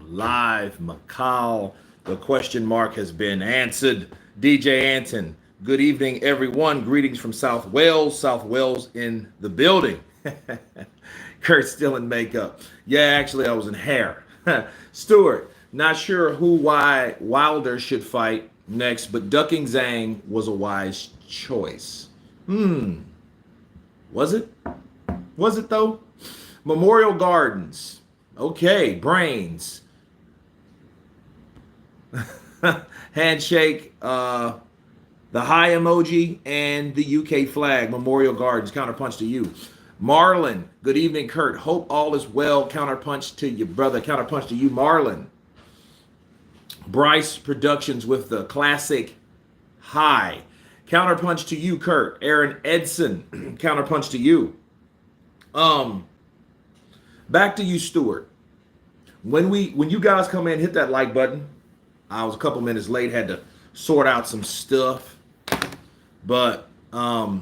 live. Macau, the question mark has been answered. DJ Anton, good evening, everyone. Greetings from South Wales. South Wales in the building. Kurt still in makeup. Yeah, actually, I was in hair. Stuart, not sure why Wilder should fight next, but ducking Zhang was a wise choice. Was it? Was it though? Memorial Gardens. Okay, brains. Handshake, the high emoji, and the UK flag. Memorial Gardens. Counterpunch to you. Marlon, good evening, Kurt. Hope all is well. Counterpunch to you, brother. Counterpunch to you, Marlon. Bryce Productions with the classic high. Counterpunch to you, Kurt. Aaron Edson. Counterpunch to you. Back to you, Stuart. When you guys come in, hit that like button. I was a couple minutes late, had to sort out some stuff. But I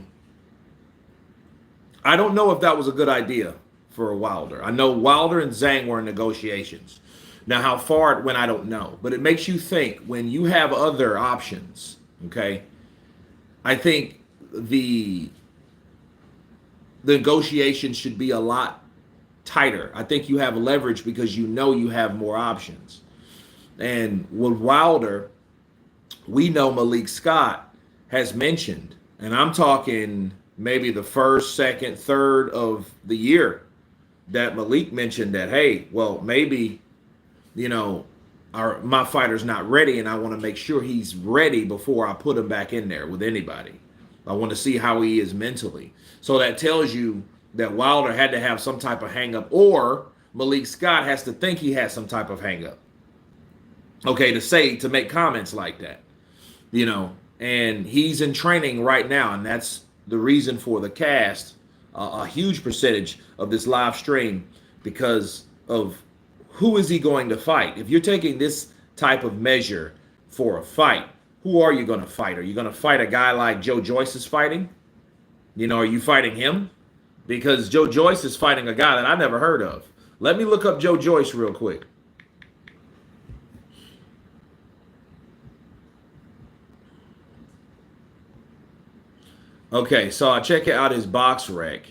don't know if that was a good idea for Wilder. I know Wilder and Zhang were in negotiations. Now, how far it went, I don't know. But it makes you think when you have other options, okay? I think the negotiations should be a lot tighter. I think you have leverage because you know you have more options. And with Wilder, we know Malik Scott has mentioned, and I'm talking maybe the first, second, third of the year, that Malik mentioned that, hey, well, maybe, my fighter's not ready, and I want to make sure he's ready before I put him back in there with anybody. I want to see how he is mentally. So that tells you that Wilder had to have some type of hang-up, or Malik Scott has to think he has some type of hang-up. Okay, to make comments like that, and he's in training right now, and that's the reason for the cast, a huge percentage of this live stream, because of who is he going to fight. If you're taking this type of measure for a fight, who are you going to fight? Are you going to fight a guy like Joe Joyce is fighting? Are you fighting him? Because Joe Joyce is fighting a guy that I never heard of. Let me look up Joe Joyce real quick. Okay, so I check out his box rec.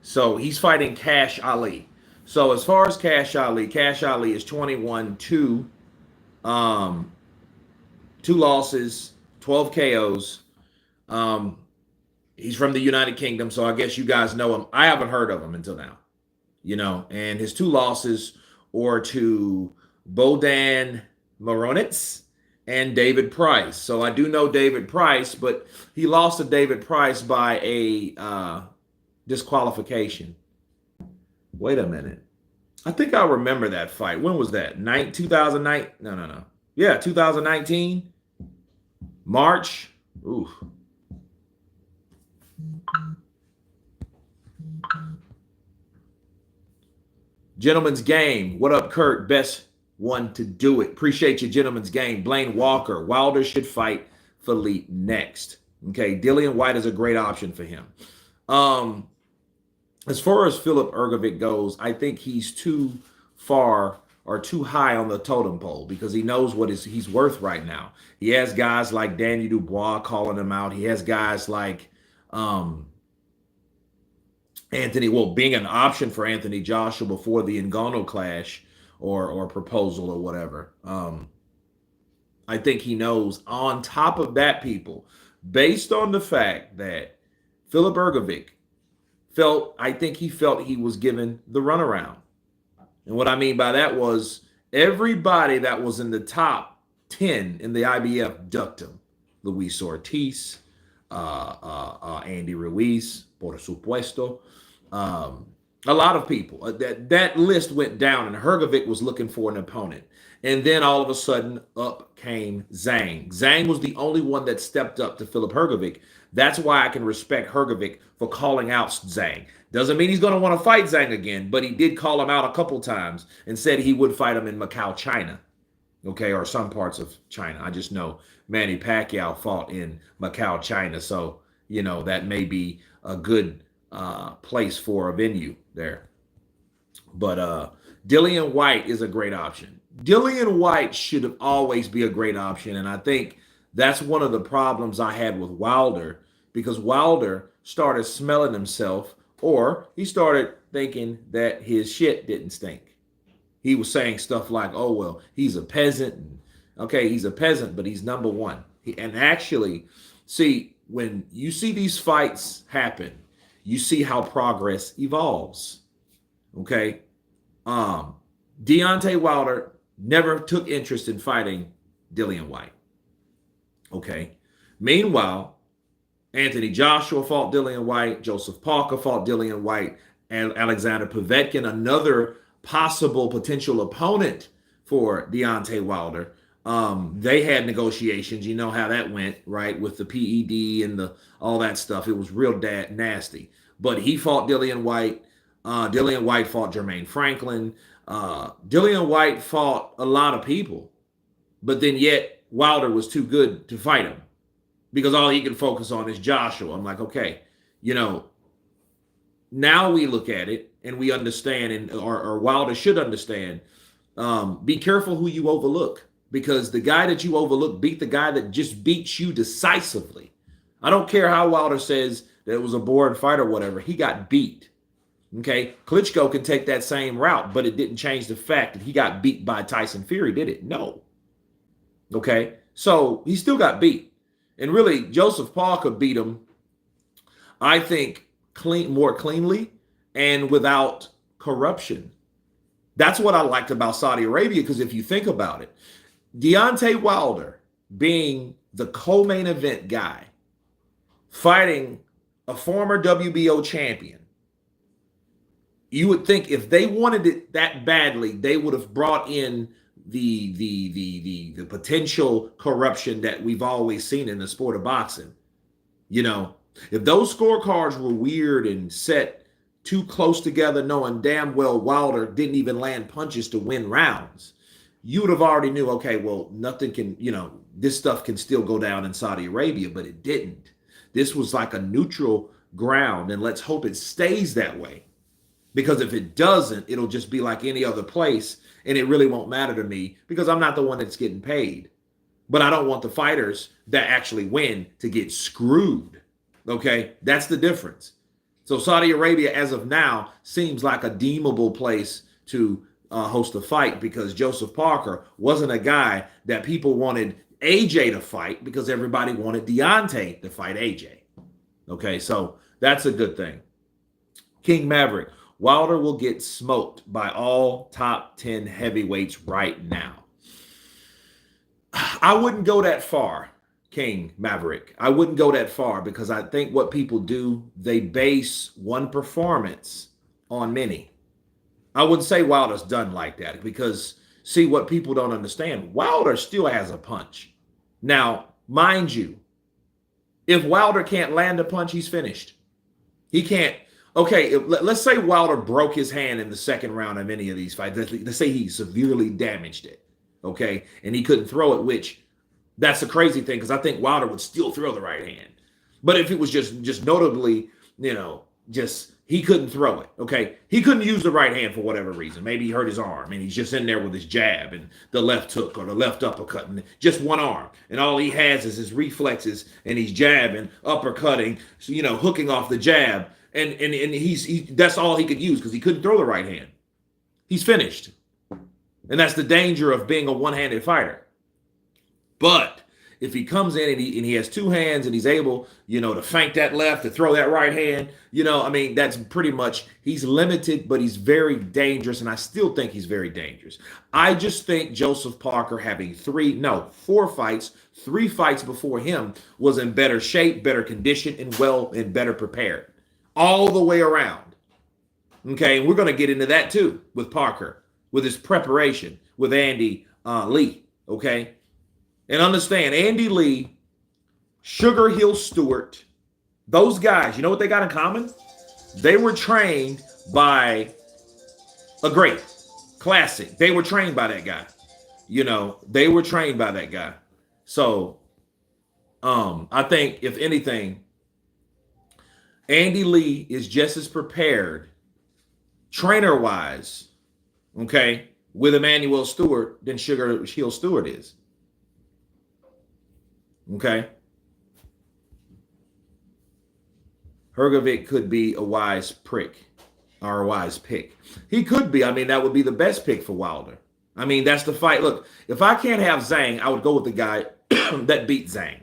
So he's fighting Cash Ali. So as far as Cash Ali is 21-2, 2 losses, 12 KOs. He's from the United Kingdom, so I guess you guys know him. I haven't heard of him until now, and his 2 losses are to Bodan Moronitz and David Price. So I do know David Price, but he lost to David Price by a disqualification. Wait a minute. I think I remember that fight. When was that? 2009? No. Yeah, 2019. March. Ooh. Gentleman's Game. What up, Kurt? Best one to do it. Appreciate you, Gentleman's Game. Blaine Walker. Wilder should fight Philippe next. Okay, Dillian White is a great option for him. As far as Filip Hrgović goes, I think he's too far or too high on the totem pole because he knows what he's worth right now. He has guys like Daniel Dubois calling him out. He has guys like Anthony, being an option for Anthony Joshua before the Ngannou clash or proposal or whatever. I think he knows. On top of that, people, based on the fact that Filip Hrgović I think he felt he was given the runaround. And what I mean by that was everybody that was in the top 10 in the IBF ducked him. Luis Ortiz, Andy Ruiz, por supuesto. A lot of people. That list went down, and Hrgović was looking for an opponent. And then all of a sudden, up came Zhang. Zhang was the only one that stepped up to Filip Hrgović. That's why I can respect Hrgović for calling out Zhang. Doesn't mean he's going to want to fight Zhang again, but he did call him out a couple times and said he would fight him in Macau, China. Okay, or some parts of China. I just know Manny Pacquiao fought in Macau, China. So, that may be a good place for a venue there. But Dillian White is a great option. Dillian White should have always be a great option, and I think that's one of the problems I had with Wilder because Wilder started smelling himself, or he started thinking that his shit didn't stink. He was saying stuff like, "Oh well, he's a peasant." And, okay, he's a peasant, but he's number one. And actually, see when you see these fights happen, you see how progress evolves. Okay, Deontay Wilder never took interest in fighting Dillian White. Okay. Meanwhile, Anthony Joshua fought Dillian White, Joseph Parker fought Dillian White, and Alexander Povetkin, another possible potential opponent for Deontay Wilder. They had negotiations. You know how that went, right? With the PED and the all that stuff. It was real nasty. But he fought Dillian White. Dillian White fought Jermaine Franklin. Dillian White fought a lot of people, but then yet Wilder was too good to fight him because all he can focus on is Joshua. I'm like, okay, now we look at it and we understand, and or Wilder should understand, be careful who you overlook because the guy that you overlook beat the guy that just beats you decisively. I don't care how Wilder says that it was a boring fight or whatever. He got beat. Okay, Klitschko can take that same route, but it didn't change the fact that he got beat by Tyson Fury, did it? No. Okay, so he still got beat. And really, Joseph Parker beat him, I think, more cleanly and without corruption. That's what I liked about Saudi Arabia, because if you think about it, Deontay Wilder being the co-main event guy, fighting a former WBO champion, you would think if they wanted it that badly, they would have brought in the potential corruption that we've always seen in the sport of boxing. If those scorecards were weird and set too close together, knowing damn well Wilder didn't even land punches to win rounds, you would have already knew, okay, well, nothing can, this stuff can still go down in Saudi Arabia, but it didn't. This was like a neutral ground, and let's hope it stays that way. Because if it doesn't, it'll just be like any other place, and it really won't matter to me because I'm not the one that's getting paid. But I don't want the fighters that actually win to get screwed. Okay? That's the difference. So Saudi Arabia, as of now, seems like a deemable place to host a fight because Joseph Parker wasn't a guy that people wanted AJ to fight because everybody wanted Deontay to fight AJ. Okay? So that's a good thing. King Maverick. Wilder will get smoked by all top 10 heavyweights right now. I wouldn't go that far, King Maverick. I wouldn't go that far because I think what people do, they base one performance on many. I wouldn't say Wilder's done like that because, see, what people don't understand, Wilder still has a punch. Now, mind you, if Wilder can't land a punch, he's finished. He can't. Okay, let's say Wilder broke his hand in the second round of any of these fights. Let's say he severely damaged it, okay, and he couldn't throw it, which that's a crazy thing because I think Wilder would still throw the right hand. But if it was just notably, he couldn't throw it, okay? He couldn't use the right hand for whatever reason. Maybe he hurt his arm, and he's just in there with his jab and the left hook or the left uppercut, and just one arm. And all he has is his reflexes, and he's jabbing, uppercutting, hooking off the jab. And that's all he could use because he couldn't throw the right hand. He's finished. And that's the danger of being a one-handed fighter. But if he comes in and he has two hands and he's able, to feint that left, to throw that right hand, that's pretty much, he's limited, but he's very dangerous. And I still think he's very dangerous. I just think Joseph Parker having 4 fights, 3 fights before him was in better shape, better condition, and better prepared. All the way around. Okay, and we're going to get into that too with Parker, with his preparation with Andy Lee. Okay, and understand Andy Lee, Sugar Hill Stewart, those guys, you know what they got in common? They were trained by a great classic. They were trained by that guy. They were trained by that guy. So I think if anything, Andy Lee is just as prepared, trainer-wise, okay, with Emmanuel Stewart than Sugar Hill Stewart is. Okay. Hrgovic could be a wise prick or a wise pick. He could be. I mean, that would be the best pick for Wilder. I mean, that's the fight. Look, if I can't have Zhang, I would go with the guy that beat Zhang.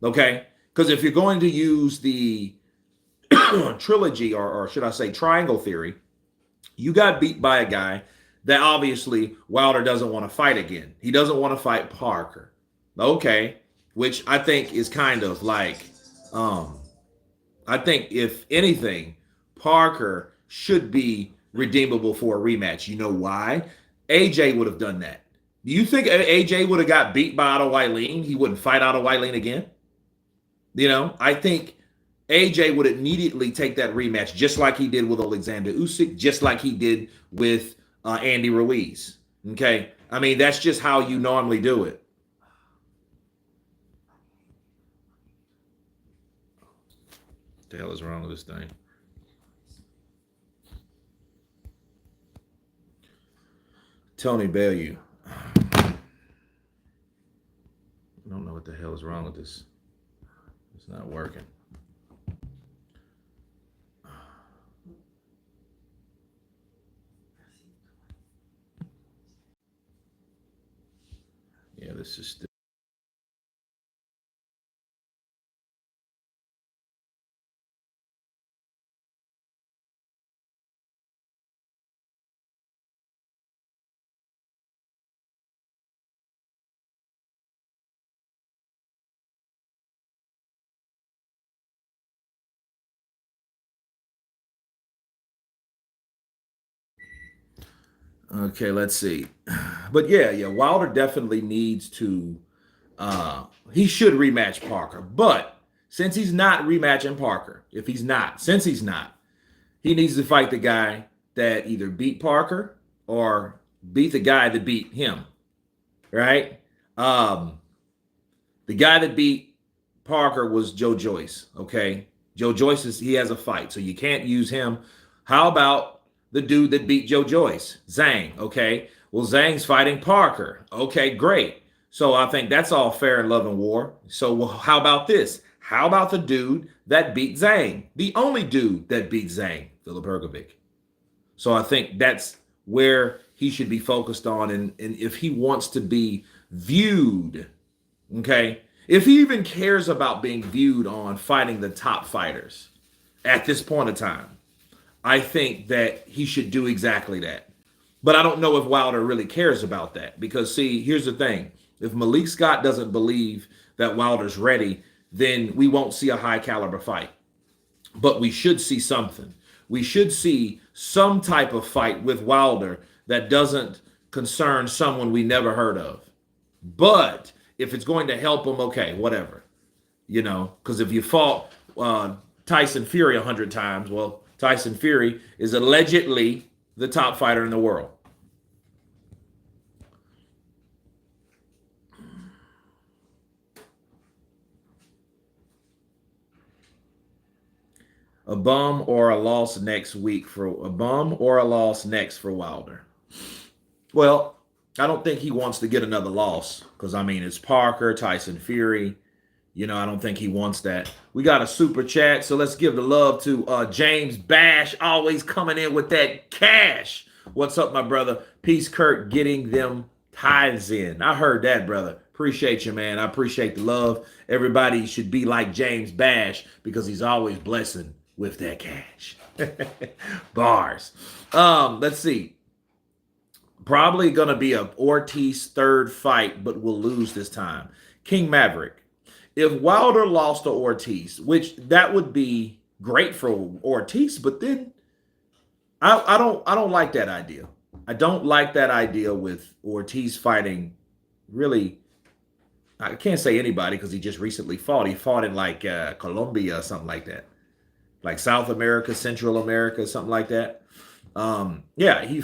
Okay? Because if you're going to use the trilogy, or should I say triangle theory, you got beat by a guy that obviously Wilder doesn't want to fight again. He doesn't want to fight Parker. Okay. Which I think is kind of like, I think if anything, Parker should be redeemable for a rematch. You know why? AJ would have done that. Do you think AJ would have got beat by Otto Wylene? He wouldn't fight Otto Wylene again? You know, I think AJ would immediately take that rematch, just like he did with Alexander Usyk, just like he did with Andy Ruiz. Okay, I mean that's just how you normally do it. What the hell is wrong with this thing? Tony Bellew. I don't know what the hell is wrong with this. It's not working. Yeah, this is still. Okay, let's see. But yeah, Wilder definitely needs to he should rematch Parker. But since he's not rematching Parker, since he's not, he needs to fight the guy that either beat Parker or beat the guy that beat him, right? Um, the guy that beat Parker was Joe Joyce. Okay, Joe Joyce he has a fight, so you can't use him. How about the dude that beat Joe Joyce, Zhang? Okay, well Zhang's fighting Parker. Okay, great. So I think that's all fair in love and war. So well, how about this? How about the dude that beat Zhang? The only dude that beat Zhang, Filip Hrgovic. So I think that's where he should be focused on, and if he wants to be viewed, okay, if he even cares about being viewed on fighting the top fighters at this point in time, I think that he should do exactly that. But I don't know if Wilder really cares about that because, see, here's the thing. If Malik Scott doesn't believe that Wilder's ready, then we won't see a high caliber fight. But we should see something. We should see some type of fight with Wilder that doesn't concern someone we never heard of. But if it's going to help him, okay, whatever. You know, because if you fought Tyson Fury 100 times, well, Tyson Fury is allegedly the top fighter in the world. A bum or a loss next week for a bum or a loss next for Wilder. Well, I don't think he wants to get another loss because I mean it's Parker, Tyson Fury. You know, I don't think he wants that. We got a super chat, so let's give the love to James Bash, always coming in with that cash. What's up, my brother? Peace, Kurt, getting them tithes in. I heard that, brother. Appreciate you, man. I appreciate the love. Everybody should be like James Bash because he's always blessing with that cash. Bars. Let's see. Probably gonna be a Ortiz third fight, but we'll lose this time. King Maverick. If Wilder lost to Ortiz, which that would be great for Ortiz, but then I don't like that idea. I don't like that idea with Ortiz fighting really. I can't say anybody because he just recently fought. He fought in like Colombia or something like that, like South America, Central America, something like that. Yeah, he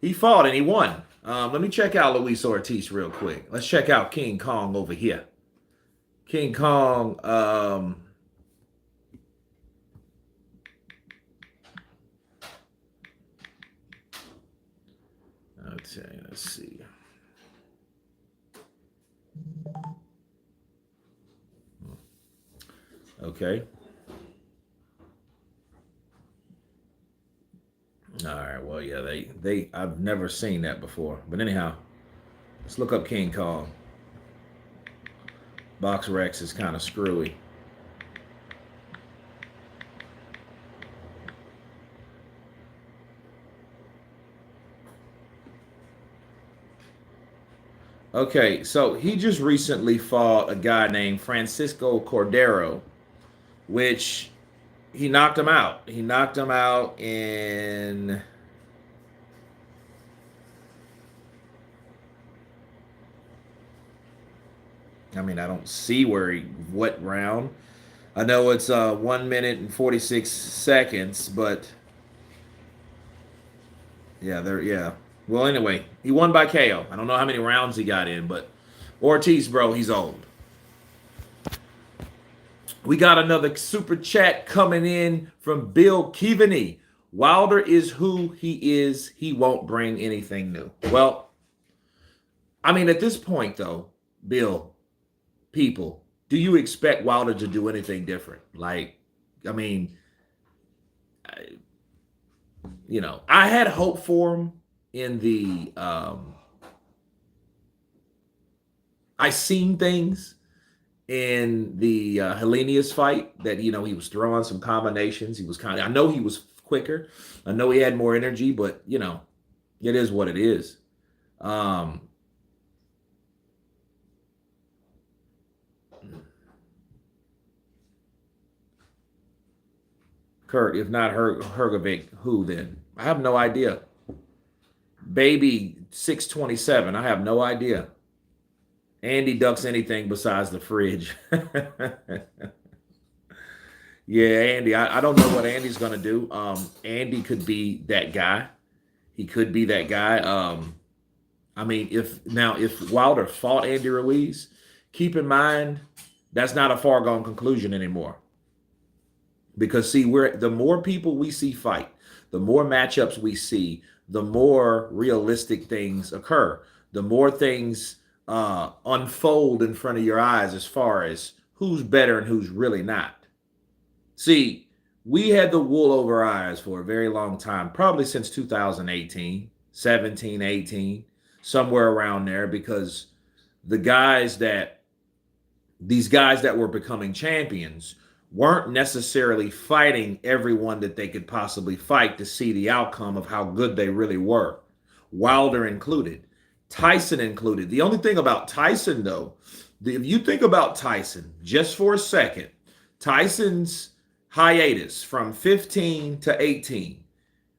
he fought and he won. Let me check out Luis Ortiz real quick. Let's check out King Kong over here. King Kong. Let's see. Okay. All right. Well, yeah, they I've never seen that before. But anyhow, let's look up King Kong. Box Rex is kind of screwy. Okay, so he just recently fought a guy named Francisco Cordero, which he knocked him out. He knocked him out in I don't see what round. I know it's 1 minute and 46 seconds, but yeah. Well, anyway, he won by KO. I don't know how many rounds he got in, but Ortiz, bro, he's old. We got another super chat coming in from Bill Keaveney. Wilder is who he is. He won't bring anything new. Well, at this point, though, Bill, people, do you expect Wilder to do anything different? I had hope for him in the I seen things in the Hellenius fight that he was throwing some combinations. He was I know he was quicker. I know he had more energy, but it is what it is. Kurt, if not Hergovic, who then? I have no idea. Baby 627, I have no idea. Andy ducks anything besides the fridge. Yeah, Andy, I don't know what Andy's going to do. Andy could be that guy. He could be that guy. If Wilder fought Andy Ruiz, keep in mind, that's not a foregone conclusion anymore. Because see, the more people we see fight, the more matchups we see, the more realistic things occur. The more things unfold in front of your eyes as far as who's better and who's really not. See, we had the wool over our eyes for a very long time, probably since 2018, 17, 18, somewhere around there, because these guys that were becoming champions weren't necessarily fighting everyone that they could possibly fight to see the outcome of how good they really were. Wilder included, Tyson included. The only thing about Tyson, though, if you think about Tyson just for a second, Tyson's hiatus from 15 to 18,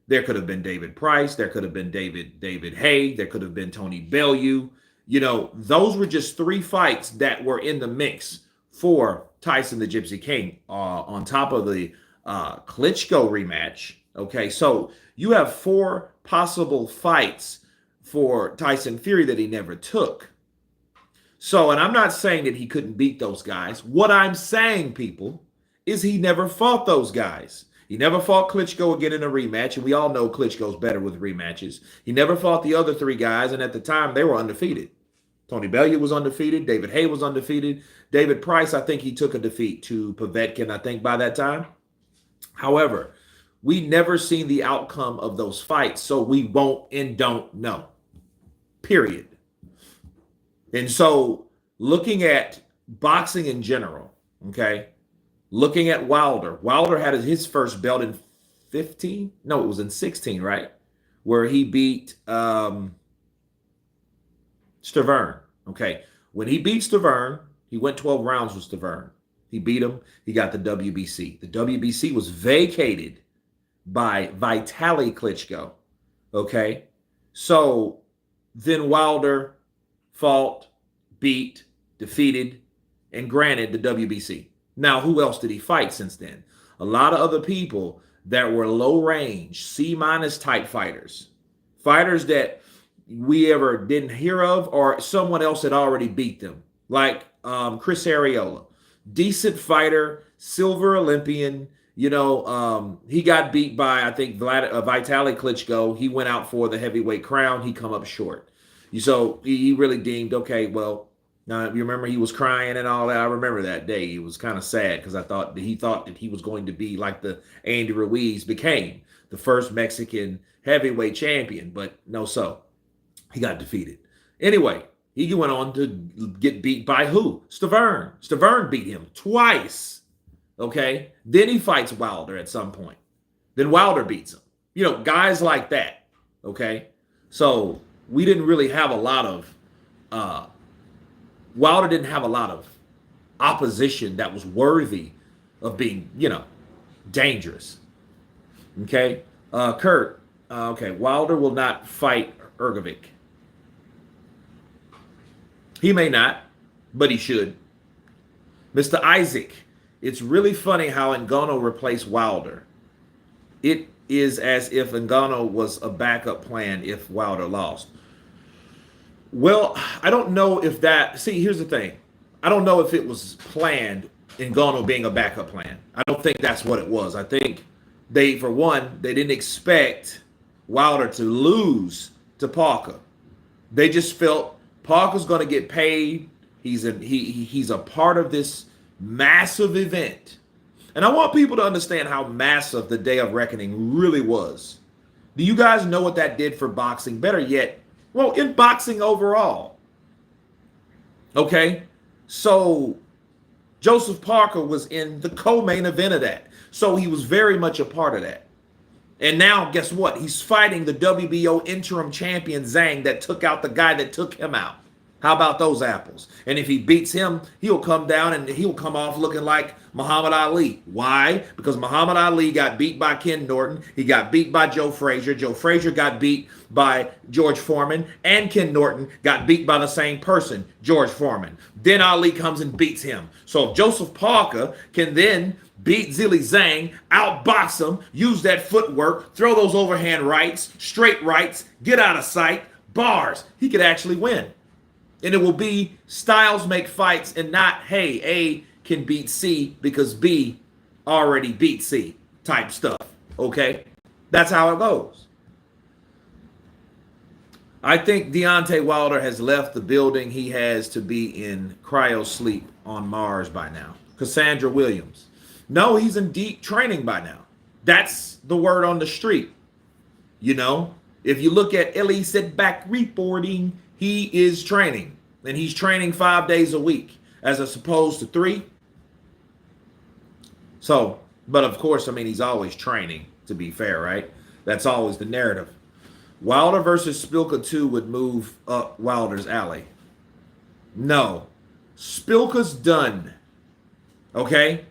there could have been David Price, there could have been David Haye, there could have been Tony Bellew. Those were just 3 fights that were in the mix for Tyson the Gypsy King, on top of the Klitschko rematch. Okay, so you have 4 possible fights for Tyson Fury that he never took. So, and I'm not saying that he couldn't beat those guys. What I'm saying, people, is he never fought those guys. He never fought Klitschko again in a rematch, and we all know Klitschko's better with rematches. He never fought the other 3 guys, and at the time, they were undefeated. Tony Bellew was undefeated. David Haye was undefeated. David Price, I think he took a defeat to Povetkin, I think, by that time. However, we never seen the outcome of those fights, so we won't and don't know. Period. And so looking at boxing in general, okay, looking at Wilder had his first belt in 15? No, it was in 16, right? Where he beat Stavern. Okay. When he beat Stavern, he went 12 rounds with Stavern. He beat him. He got the WBC. The WBC was vacated by Vitaly Klitschko. Okay. So then Wilder fought, beat, defeated, and granted the WBC. Now, who else did he fight since then? A lot of other people that were low range, C- type fighters. Fighters that we ever didn't hear of, or someone else had already beat them, like Chris Arreola. Decent fighter, silver Olympian, He got beat by, I think, Vitaly Klitschko. He went out for the heavyweight crown. He come up short. So he really deemed, okay, well, you remember he was crying and all that. I remember that day. He was kind of sad because he thought that he was going to be like the Andy Ruiz became, the first Mexican heavyweight champion. But no, so he got defeated. Anyway, he went on to get beat by who? Stavern. Stavern beat him twice. Okay. Then he fights Wilder at some point. Then Wilder beats him. Guys like that. Okay. So we didn't really have a lot of Wilder didn't have a lot of opposition that was worthy of being, dangerous. Okay. Kurt. Okay. Wilder will not fight Ergovic. He may not, but he should. Mr. Isaac. It's really funny how Ngannou replaced Wilder. It is as if Ngannou was a backup plan if Wilder lost. Well, I don't know if that... See, here's the thing. I don't know if it was planned, Ngannou being a backup plan. I don't think that's what it was. I think they didn't expect Wilder to lose to Parker. They just felt Parker's going to get paid. He's a part of this massive event. And I want people to understand how massive the Day of Reckoning really was. Do you guys know what that did for boxing? Better yet, well, in boxing overall. Okay? So Joseph Parker was in the co-main event of that. So he was very much a part of that. And now, guess what? He's fighting the WBO interim champion Zhang that took out the guy that took him out. How about those apples? And if he beats him, he'll come down and he'll come off looking like Muhammad Ali. Why? Because Muhammad Ali got beat by Ken Norton. He got beat by Joe Frazier. Joe Frazier got beat by George Foreman. And Ken Norton got beat by the same person, George Foreman. Then Ali comes and beats him. So if Joseph Parker can then beat Zhilei Zhang, outbox him, use that footwork, throw those overhand rights, straight rights, get out of sight, bars, he could actually win. And it will be styles make fights and not, hey, A can beat C because B already beat C type stuff. Okay? That's how it goes. I think Deontay Wilder has left the building. He has to be in cryo sleep on Mars by now. Cassandra Williams. No, he's in deep training by now. That's the word on the street. If you look at Ellie said back reporting, he is training, and he's training 5 days a week as opposed to 3. So, but of course, he's always training, to be fair, right? That's always the narrative. Wilder versus Spilka 2 would move up Wilder's alley. No. Spilka's done. Okay?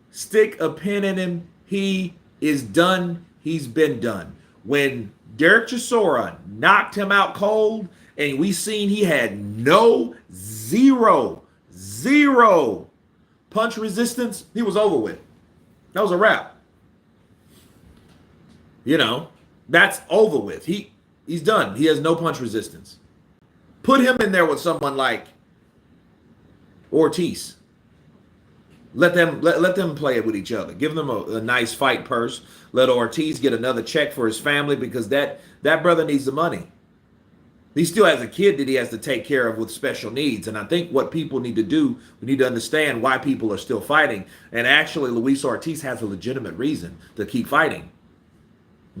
Stick a pin in him. He is done. He's been done. When Derek Chisora knocked him out cold, and we seen he had zero punch resistance, he was over with. That was a wrap. That's over with. He's done. He has no punch resistance. Put him in there with someone like Ortiz. Let them play it with each other. Give them a nice fight purse. Let Ortiz get another check for his family because that brother needs the money. He still has a kid that he has to take care of with special needs. And I think what people need to do, we need to understand why people are still fighting. And actually, Luis Ortiz has a legitimate reason to keep fighting.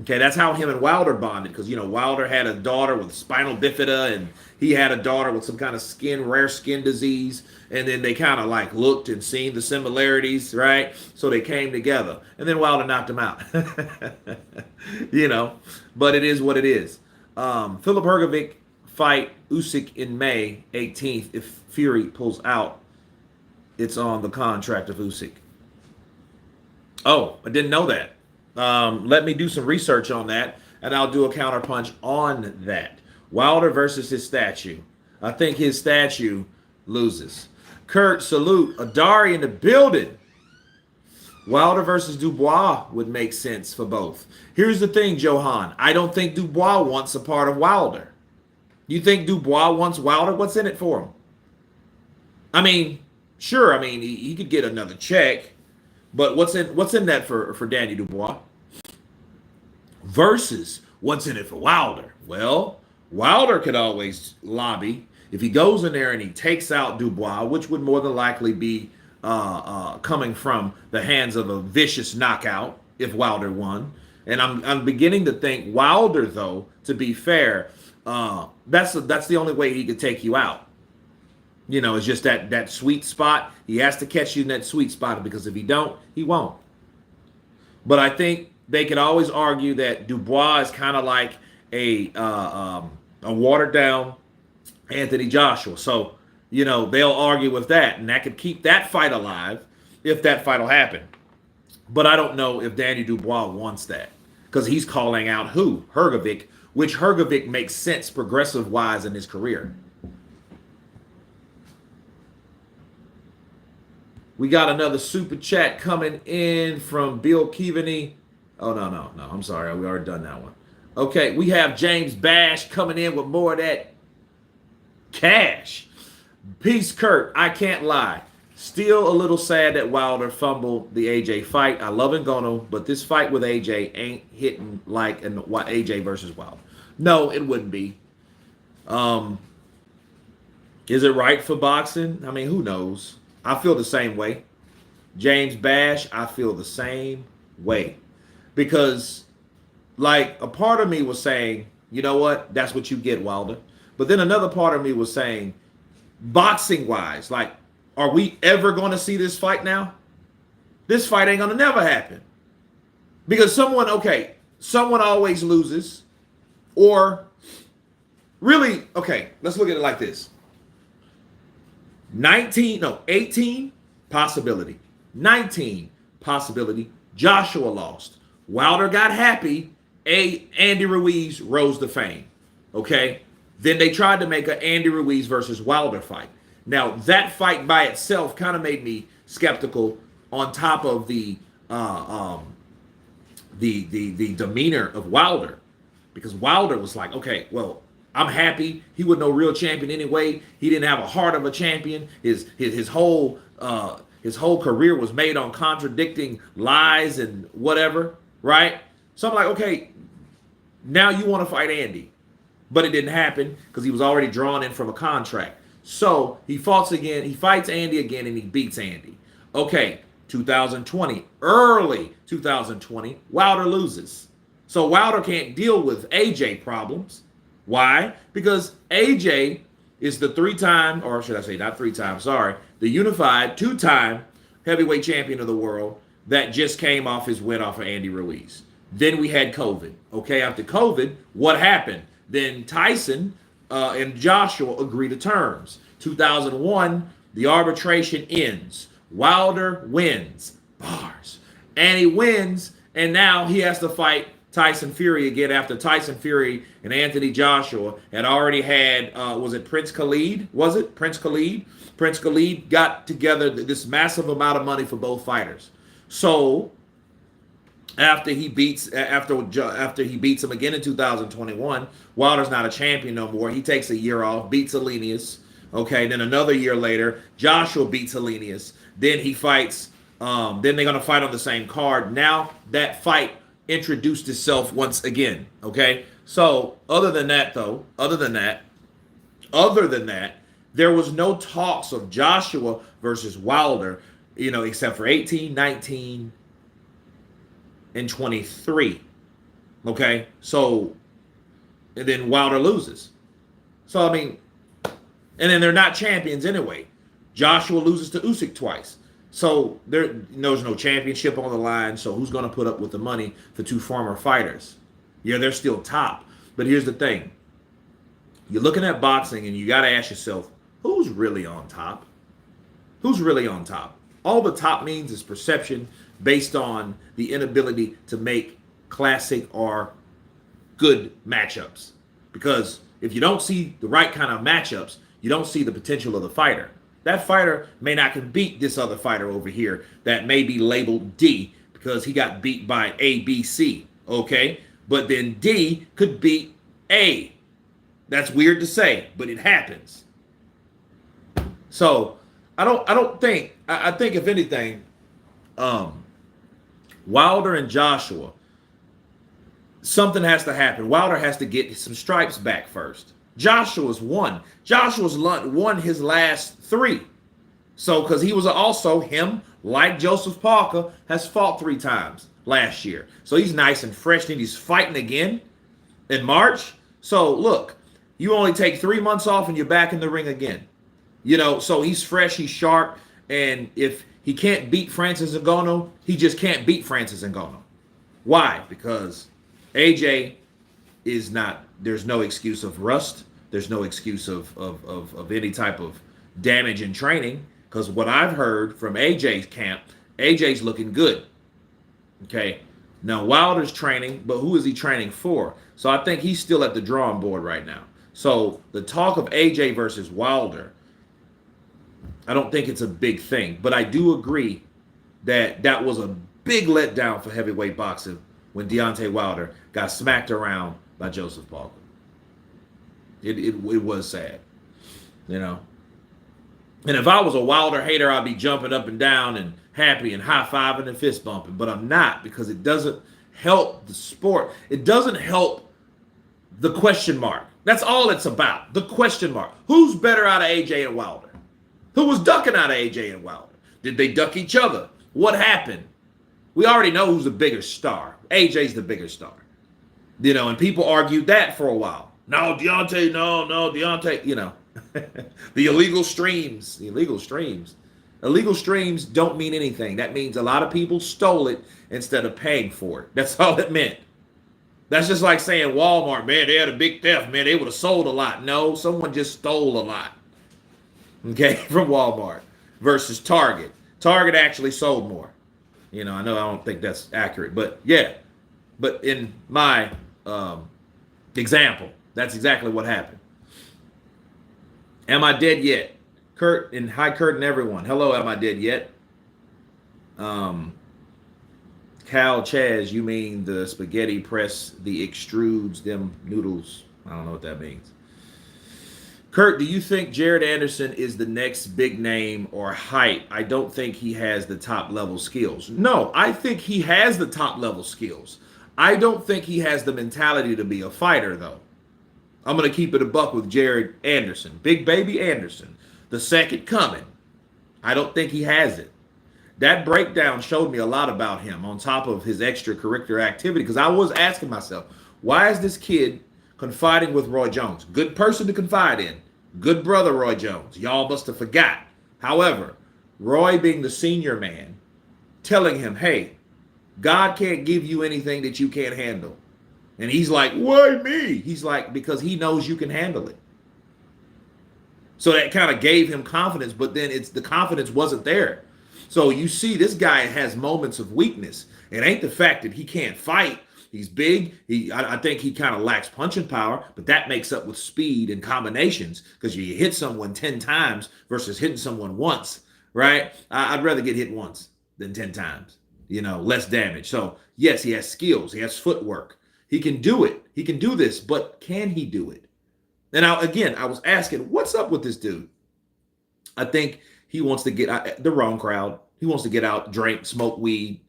Okay, that's how him and Wilder bonded, because, Wilder had a daughter with spinal bifida, and he had a daughter with some kind of rare skin disease, and then they kind of looked and seen the similarities, right? So they came together, and then Wilder knocked him out. But it is what it is. Philip Hrgovic fight Usyk in May 18th. If Fury pulls out, it's on the contract of Usyk. Oh, I didn't know that. Let me do some research on that, and I'll do a counterpunch on that. Wilder versus his statue. I think his statue loses. Kurt, salute. Adari in the building. Wilder versus Dubois would make sense for both. Here's the thing, Johan. I don't think Dubois wants a part of Wilder. You think Dubois wants Wilder? What's in it for him? Sure. He could get another check. But what's in that for Danny Dubois? Versus what's in it for Wilder? Well, Wilder could always lobby if he goes in there and he takes out Dubois, which would more than likely be coming from the hands of a vicious knockout if Wilder won. And I'm beginning to think Wilder, though, to be fair, that's the only way he could take you out. You know, it's just that sweet spot. He has to catch you in that sweet spot because if he don't, he won't. But I think they could always argue that Dubois is kind of like a watered down Anthony Joshua. So, you know, they'll argue with that, and that could keep that fight alive if that fight will happen. But I don't know if Danny Dubois wants that because he's calling out who? Hrgovic, which Hrgovic makes sense progressive-wise in his career. We got another super chat coming in from Bill Keaveney. Oh, no. I'm sorry. We already done that one. Okay, we have James Bash coming in with more of that cash. Peace, Kurt. I can't lie. Still a little sad that Wilder fumbled the AJ fight. I love Ngannou, but this fight with AJ ain't hitting like AJ versus Wilder. No, it wouldn't be. Is it right for boxing? I mean, who knows? I feel the same way. James Bash, I feel the same way. Because, like, a part of me was saying, you know what? That's what you get, Wilder. But then another part of me was saying, boxing-wise, like, are we ever going to see this fight now? This fight ain't going to never happen. Because someone always loses. Or, really, okay, let's look at it like this. 18, possibility. 19, possibility. Joshua lost. Wilder got happy. Andy Ruiz rose to fame. Okay? Then they tried to make an Andy Ruiz versus Wilder fight. Now, that fight by itself kind of made me skeptical on top of the demeanor of Wilder. Because Wilder was like, okay, well, I'm happy. He was no real champion anyway. He didn't have a heart of a champion. His whole career was made on contradicting lies and whatever, right? So I'm like, okay, now you want to fight Andy. But it didn't happen because he was already drawn in from a contract. So he fights Andy again, and he beats Andy. Okay, 2020, early 2020, Wilder loses. So Wilder can't deal with AJ problems. Why? Because AJ is the the unified two-time heavyweight champion of the world that just came off his win off of Andy Ruiz. Then we had COVID. Okay, after COVID, what happened? Then Tyson and Joshua agree to terms. 2001, the arbitration ends. Wilder wins. Bars. And he wins, and now he has to fight Tyson Fury again after Tyson Fury and Anthony Joshua had already had, was it Prince Khalid? Was it Prince Khalid? Prince Khalid got together this massive amount of money for both fighters. So after he beats him again in 2021, Wilder's not a champion no more. He takes a year off, beats Helenius. Okay, then another year later, Joshua beats Helenius. Then he fights. Then they're gonna fight on the same card. Now that fight introduced itself once again. Okay, so other than that, there was no talks of Joshua versus Wilder, except for 18, 19, and 23. Okay, so and then Wilder loses. So I mean, and then they're not champions anyway. Joshua loses to Usyk twice. So there's no championship on the line. So who's going to put up with the money for two former fighters? Yeah, they're still top. But here's the thing. You're looking at boxing and you got to ask yourself, who's really on top? Who's really on top? All the top means is perception based on the inability to make classic or good matchups. Because if you don't see the right kind of matchups, you don't see the potential of the fighter. That fighter may not can beat this other fighter over here that may be labeled D because he got beat by A, B, C. Okay? But then D could beat A. That's weird to say, but it happens. So I think if anything, Um, Wilder and Joshua, something has to happen. Wilder has to get some stripes back first. Joshua's won. Joshua's won his last three. So, because he was also, him, like Joseph Parker, has fought 3 times last year. So he's nice and fresh, and he's fighting again in March. So, look, you only take 3 months off and you're back in the ring again. So he's fresh, he's sharp, and if he can't beat Francis Ngannou, he just can't beat Francis Ngannou. Why? Because AJ is not, there's no excuse of rust. There's no excuse of any type of damage in training. Because what I've heard from AJ's camp, AJ's looking good. Okay. Now Wilder's training, but who is he training for? So I think he's still at the drawing board right now. So the talk of AJ versus Wilder, I don't think it's a big thing. But I do agree that that was a big letdown for heavyweight boxing when Deontay Wilder got smacked around by Joseph Parker. It was sad, And if I was a Wilder hater, I'd be jumping up and down and happy and high-fiving and fist bumping. But I'm not, because it doesn't help the sport. It doesn't help the question mark. That's all it's about, the question mark. Who's better out of AJ and Wilder? Who was ducking out of AJ and Wilder? Did they duck each other? What happened? We already know who's the bigger star. AJ's the bigger star. And people argued that for a while. No, Deontay, no, Deontay, the illegal streams. Illegal streams don't mean anything. That means a lot of people stole it instead of paying for it. That's all it meant. That's just like saying Walmart, man, they had a big theft, man, they would have sold a lot. No, someone just stole a lot. Okay, from Walmart versus Target. Target actually sold more. I know I don't think that's accurate, but yeah. But in my example, that's exactly what happened. Am I dead yet? Kurt, and hi Kurt and everyone. Hello, am I dead yet? Cal Chaz, you mean the spaghetti press, the extrudes them noodles? I don't know what that means. Kurt, do you think Jared Anderson is the next big name or hype? I don't think he has the top level skills. No, I think he has the top level skills. I don't think he has the mentality to be a fighter, though. I'm going to keep it a buck with Jared Anderson. Big baby Anderson. The second coming. I don't think he has it. That breakdown showed me a lot about him on top of his extracurricular activity, because I was asking myself, why is this kid confiding with Roy Jones? Good person to confide in. Good brother, Roy Jones. Y'all must have forgot. However, Roy being the senior man, telling him, hey, God can't give you anything that you can't handle. And he's like, why me? He's like, because he knows you can handle it. So that kind of gave him confidence, but then the confidence wasn't there. So you see, this guy has moments of weakness. It ain't the fact that he can't fight. He's big. I think he kind of lacks punching power, but that makes up with speed and combinations, because you hit someone 10 times versus hitting someone once, right? I'd rather get hit once than 10 times, less damage. So yes, he has skills. He has footwork. He can do it. He can do this, but can he do it? And I was asking, what's up with this dude? I think he wants to get out the wrong crowd. He wants to get out, drink, smoke weed.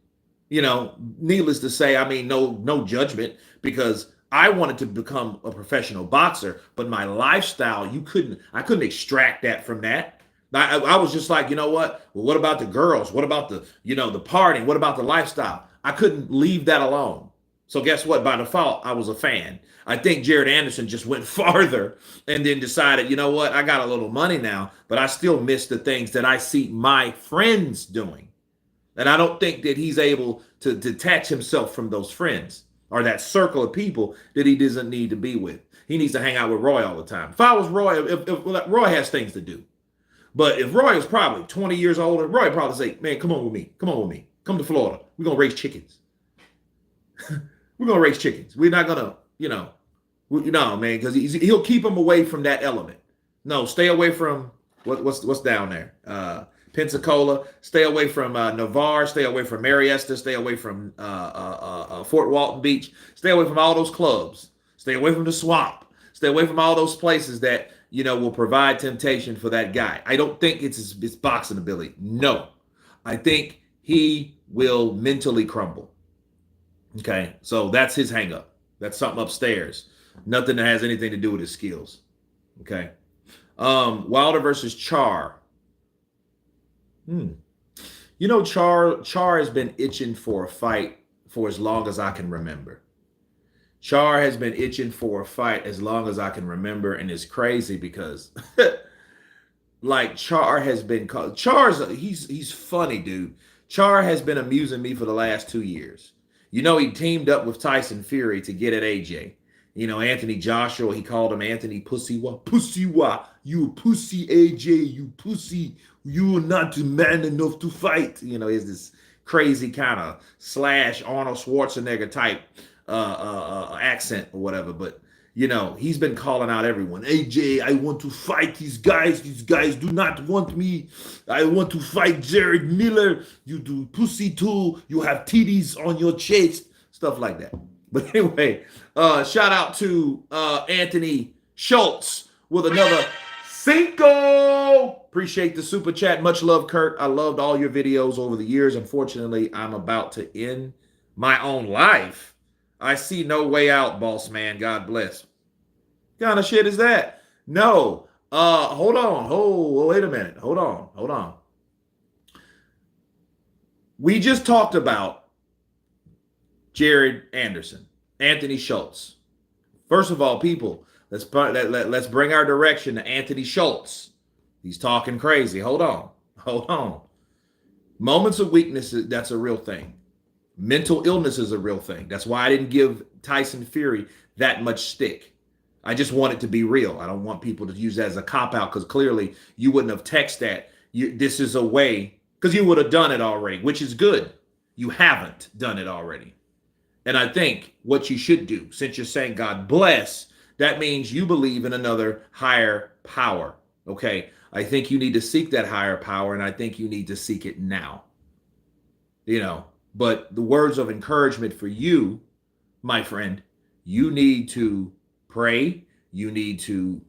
Needless to say, no judgment, because I wanted to become a professional boxer, but my lifestyle, I couldn't extract that from that. I was just like, you know what? Well, what about the girls? What about the partying? What about the lifestyle? I couldn't leave that alone. So guess what? By default, I was a fan. I think Jared Anderson just went farther and then decided, you know what? I got a little money now, but I still miss the things that I see my friends doing. And I don't think that he's able to detach himself from those friends or that circle of people that he doesn't need to be with. He needs to hang out with Roy all the time. If I was Roy, if Roy has things to do. But if Roy was probably 20 years older, Roy would probably say, man, come on with me. Come on with me. Come to Florida. We're going to raise chickens. We're going to raise chickens. We're not going to, man, because he'll keep him away from that element. No, stay away from what's down there. Pensacola, stay away from Navarre, stay away from Marietta, stay away from Fort Walton Beach, stay away from all those clubs, stay away from the swamp, stay away from all those places that, will provide temptation for that guy. I don't think it's his boxing ability. No, I think he will mentally crumble. Okay, so that's his hangup. That's something upstairs. Nothing that has anything to do with his skills. Okay. Wilder versus Char. Hmm. You know, Char has been itching for a fight for as long as I can remember. Char has been itching for a fight as long as I can remember, and it's crazy because like Char has been called Char's he's funny, dude. Char has been amusing me for the last 2 years. You know, he teamed up with Tyson Fury to get at AJ. You know, Anthony Joshua, he called him Anthony Pussy Wah. You pussy AJ, you pussy. You are not man enough to fight. You know, it's this crazy kind of slash Arnold Schwarzenegger type accent or whatever. But you know, he's been calling out everyone. AJ, I want to fight these guys. These guys do not want me. I want to fight Jared Miller. You do pussy too. You have titties on your chest. Stuff like that. But anyway, shout out to Anthony Schultz with another Cinco. Appreciate the super chat. Much love, Kurt. I loved all your videos over the years. Unfortunately, I'm about to end my own life. I see no way out, boss man. God bless. What kind of shit is that? No. Hold on. Wait a minute. Hold on. We just talked about Jared Anderson, Anthony Schultz. First of all, people, let's bring our direction to Anthony Schultz. He's talking crazy. Hold on. Moments of weakness, that's a real thing. Mental illness is a real thing. That's why I didn't give Tyson Fury that much stick. I just want it to be real. I don't want people to use that as a cop-out because clearly you wouldn't have texted that. This is a way, because you would have done it already, which is good. You haven't done it already. And I think what you should do, since you're saying God bless, that means you believe in another higher power. Okay? I think you need to seek that higher power, and I think you need to seek it now. You know, but the words of encouragement for you, my friend, you need to pray. You need to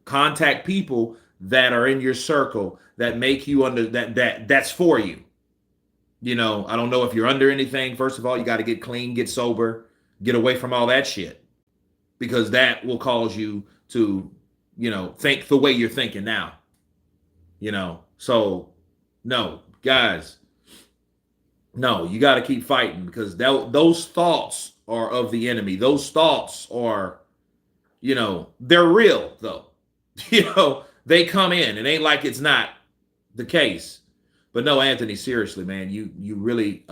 contact people that are in your circle that make you under that's for you. You know, I don't know if you're under anything. First of all, you got to get clean, get sober, get away from all that shit, because that will cause you to, you know, think the way you're thinking now. You know, so no, guys, no, you got to keep fighting, because those thoughts are of the enemy. Those thoughts are, you know, they're real though. You know, they come in. It ain't like it's not the case. But no, Anthony, seriously, man, you really,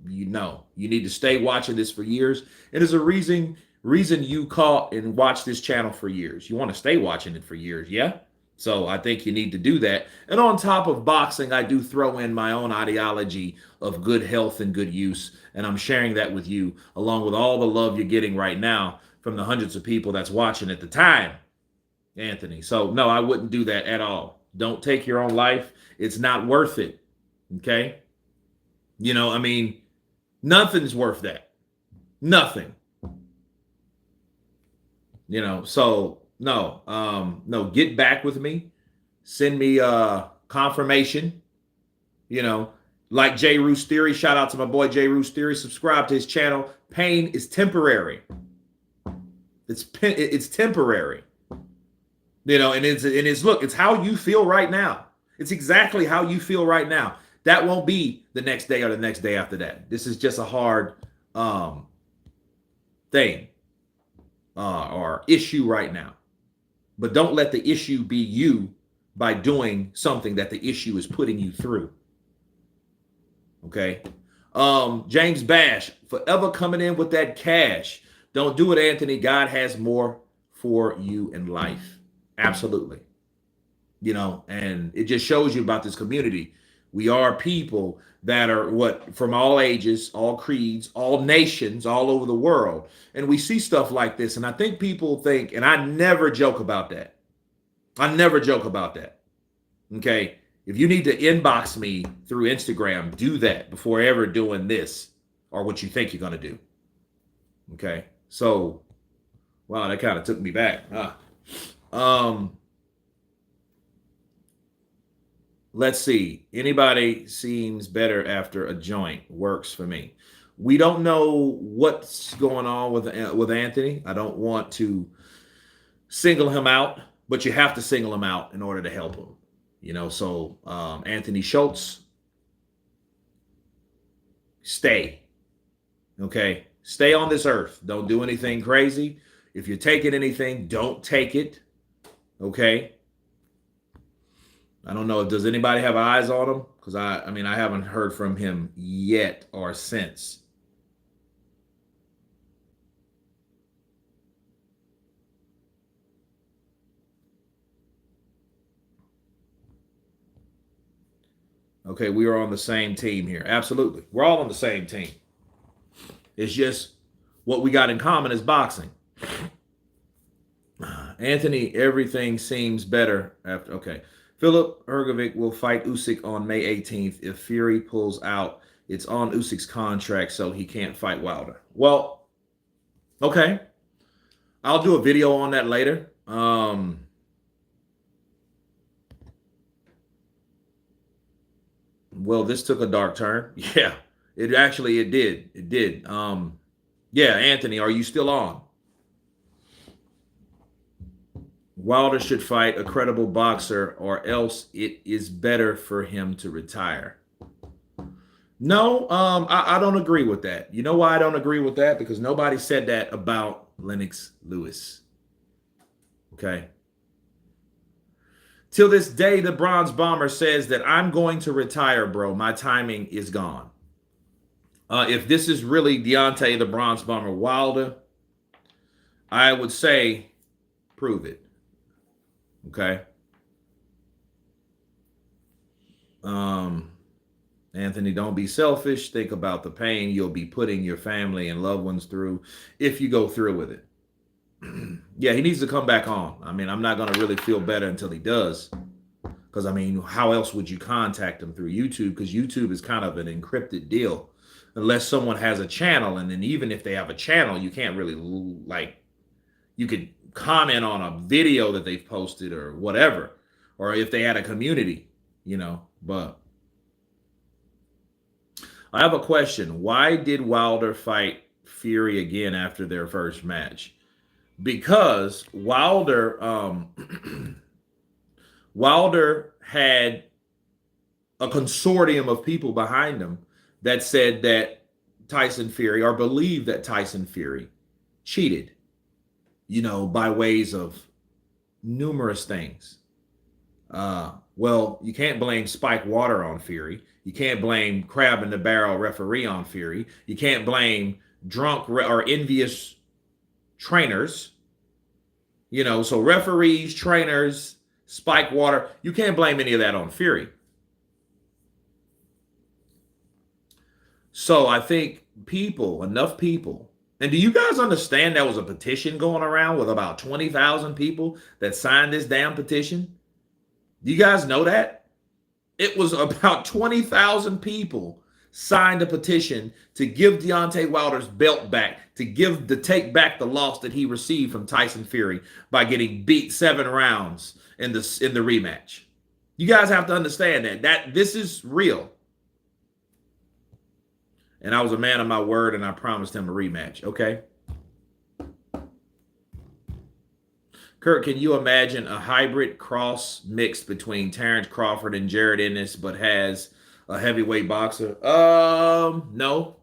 you know, you need to stay watching this for years. And there's a reason you caught and watched this channel for years. You want to stay watching it for years, yeah? So I think you need to do that. And on top of boxing, I do throw in my own ideology of good health and good use. And I'm sharing that with you, along with all the love you're getting right now from the hundreds of people that's watching at the time, Anthony. So no, I wouldn't do that at all. Don't take your own life. It's not worth it. Okay? You know, I mean, nothing's worth that. Nothing. You know, so no, get back with me. Send me confirmation. You know, like J. Roos Theory. Shout out to my boy J. Roos Theory. Subscribe to his channel. Pain is temporary. It's temporary. You know, and it's look, it's how you feel right now. It's exactly how you feel right now. That won't be the next day or the next day after that. This is just a hard thing or issue right now. But don't let the issue be you by doing something that the issue is putting you through. Okay? James Bash, forever coming in with that cash. Don't do it, Anthony. God has more for you in life. Absolutely. You know, and it just shows you about this community. We are people that are from all ages, all creeds, all nations, all over the world. And we see stuff like this. And I think people think, and I never joke about that. I never joke about that. Okay. If you need to inbox me through Instagram, do that before ever doing this or what you think you're going to do. Okay. So, wow, that kind of took me back. Let's see. Anybody seems better after a joint. Works for me. We don't know what's going on with Anthony. I don't want to single him out, but you have to single him out in order to help him. So Anthony Schultz, stay. Okay. Stay on this earth. Don't do anything crazy. If you're taking anything, don't take it. Okay. I don't know. Does anybody have eyes on him? Because I mean, I haven't heard from him yet or since. Okay, we are on the same team here. Absolutely. We're all on the same team. It's just what we got in common is boxing. Anthony, everything seems better after. Okay. Philip Hergovic will fight Usyk on May 18th. If Fury pulls out, it's on Usyk's contract, so he can't fight Wilder. Well, okay. I'll do a video on that later. Well, this took a dark turn. Yeah, it did. It did. Yeah, Anthony, are you still on? Wilder should fight a credible boxer, or else it is better for him to retire. No, I don't agree with that. You know why I don't agree with that? Because nobody said that about Lennox Lewis. Okay. Till this day, the Bronze Bomber says that I'm going to retire, bro. My timing is gone. If this is really Deontay, the Bronze Bomber Wilder, I would say prove it. Okay. Anthony, don't be selfish. Think about the pain you'll be putting your family and loved ones through if you go through with it. Yeah, he needs to come back on. I mean, I'm not going to really feel better until he does. Because, I mean, how else would you contact him through YouTube? Because YouTube is kind of an encrypted deal. Unless someone has a channel. And then even if they have a channel, you can't really, you could comment on a video that they've posted or whatever. Or if they had a community, But I have a question. Why did Wilder fight Fury again after their first match? Because Wilder had a consortium of people behind him that said that Tyson Fury, or believed that Tyson Fury cheated, by ways of numerous things. Well, you can't blame Spike Water on Fury. You can't blame Crab in the Barrel referee on Fury. You can't blame drunk or envious trainers, so referees, trainers, Spike Water, you can't blame any of that on Fury. So I think enough people, and do you guys understand there was a petition going around with about 20,000 people that signed this damn petition? Do you guys know that? It was about 20,000 people signed a petition to give Deontay Wilder's belt back, to take back the loss that he received from Tyson Fury by getting beat 7 rounds in the rematch. You guys have to understand that this is real. And I was a man of my word, and I promised him a rematch. Okay. Kurt, can you imagine a hybrid cross mixed between Terrence Crawford and Jared Ennis, but has a heavyweight boxer? No.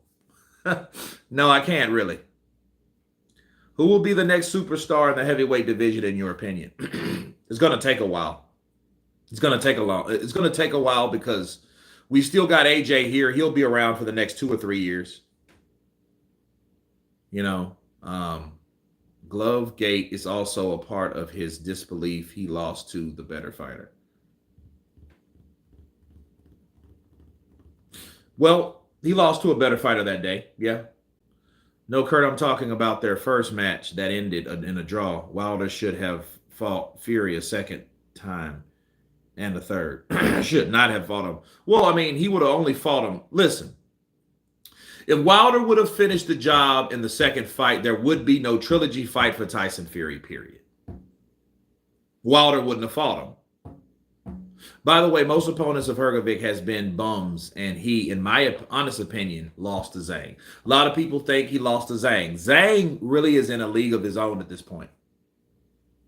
No, I can't really. Who will be the next superstar in the heavyweight division, in your opinion? It's going to take a while. It's going to take a while because we still got AJ here. He'll be around for the next 2 or 3 years. Glove Gate is also a part of his disbelief. He lost to the better fighter. Well, he lost to a better fighter that day. Yeah. No, Kurt, I'm talking about their first match that ended in a draw. Wilder should have fought Fury a second time and a third. Should not have fought him. Well, I mean, he would have only fought him. Listen, if Wilder would have finished the job in the second fight, there would be no trilogy fight for Tyson Fury, period. Wilder wouldn't have fought him. By the way, most opponents of Hrgovic has been bums, and he, in my honest opinion, lost to Zhang. A lot of people think he lost to Zhang. Zhang really is in a league of his own at this point.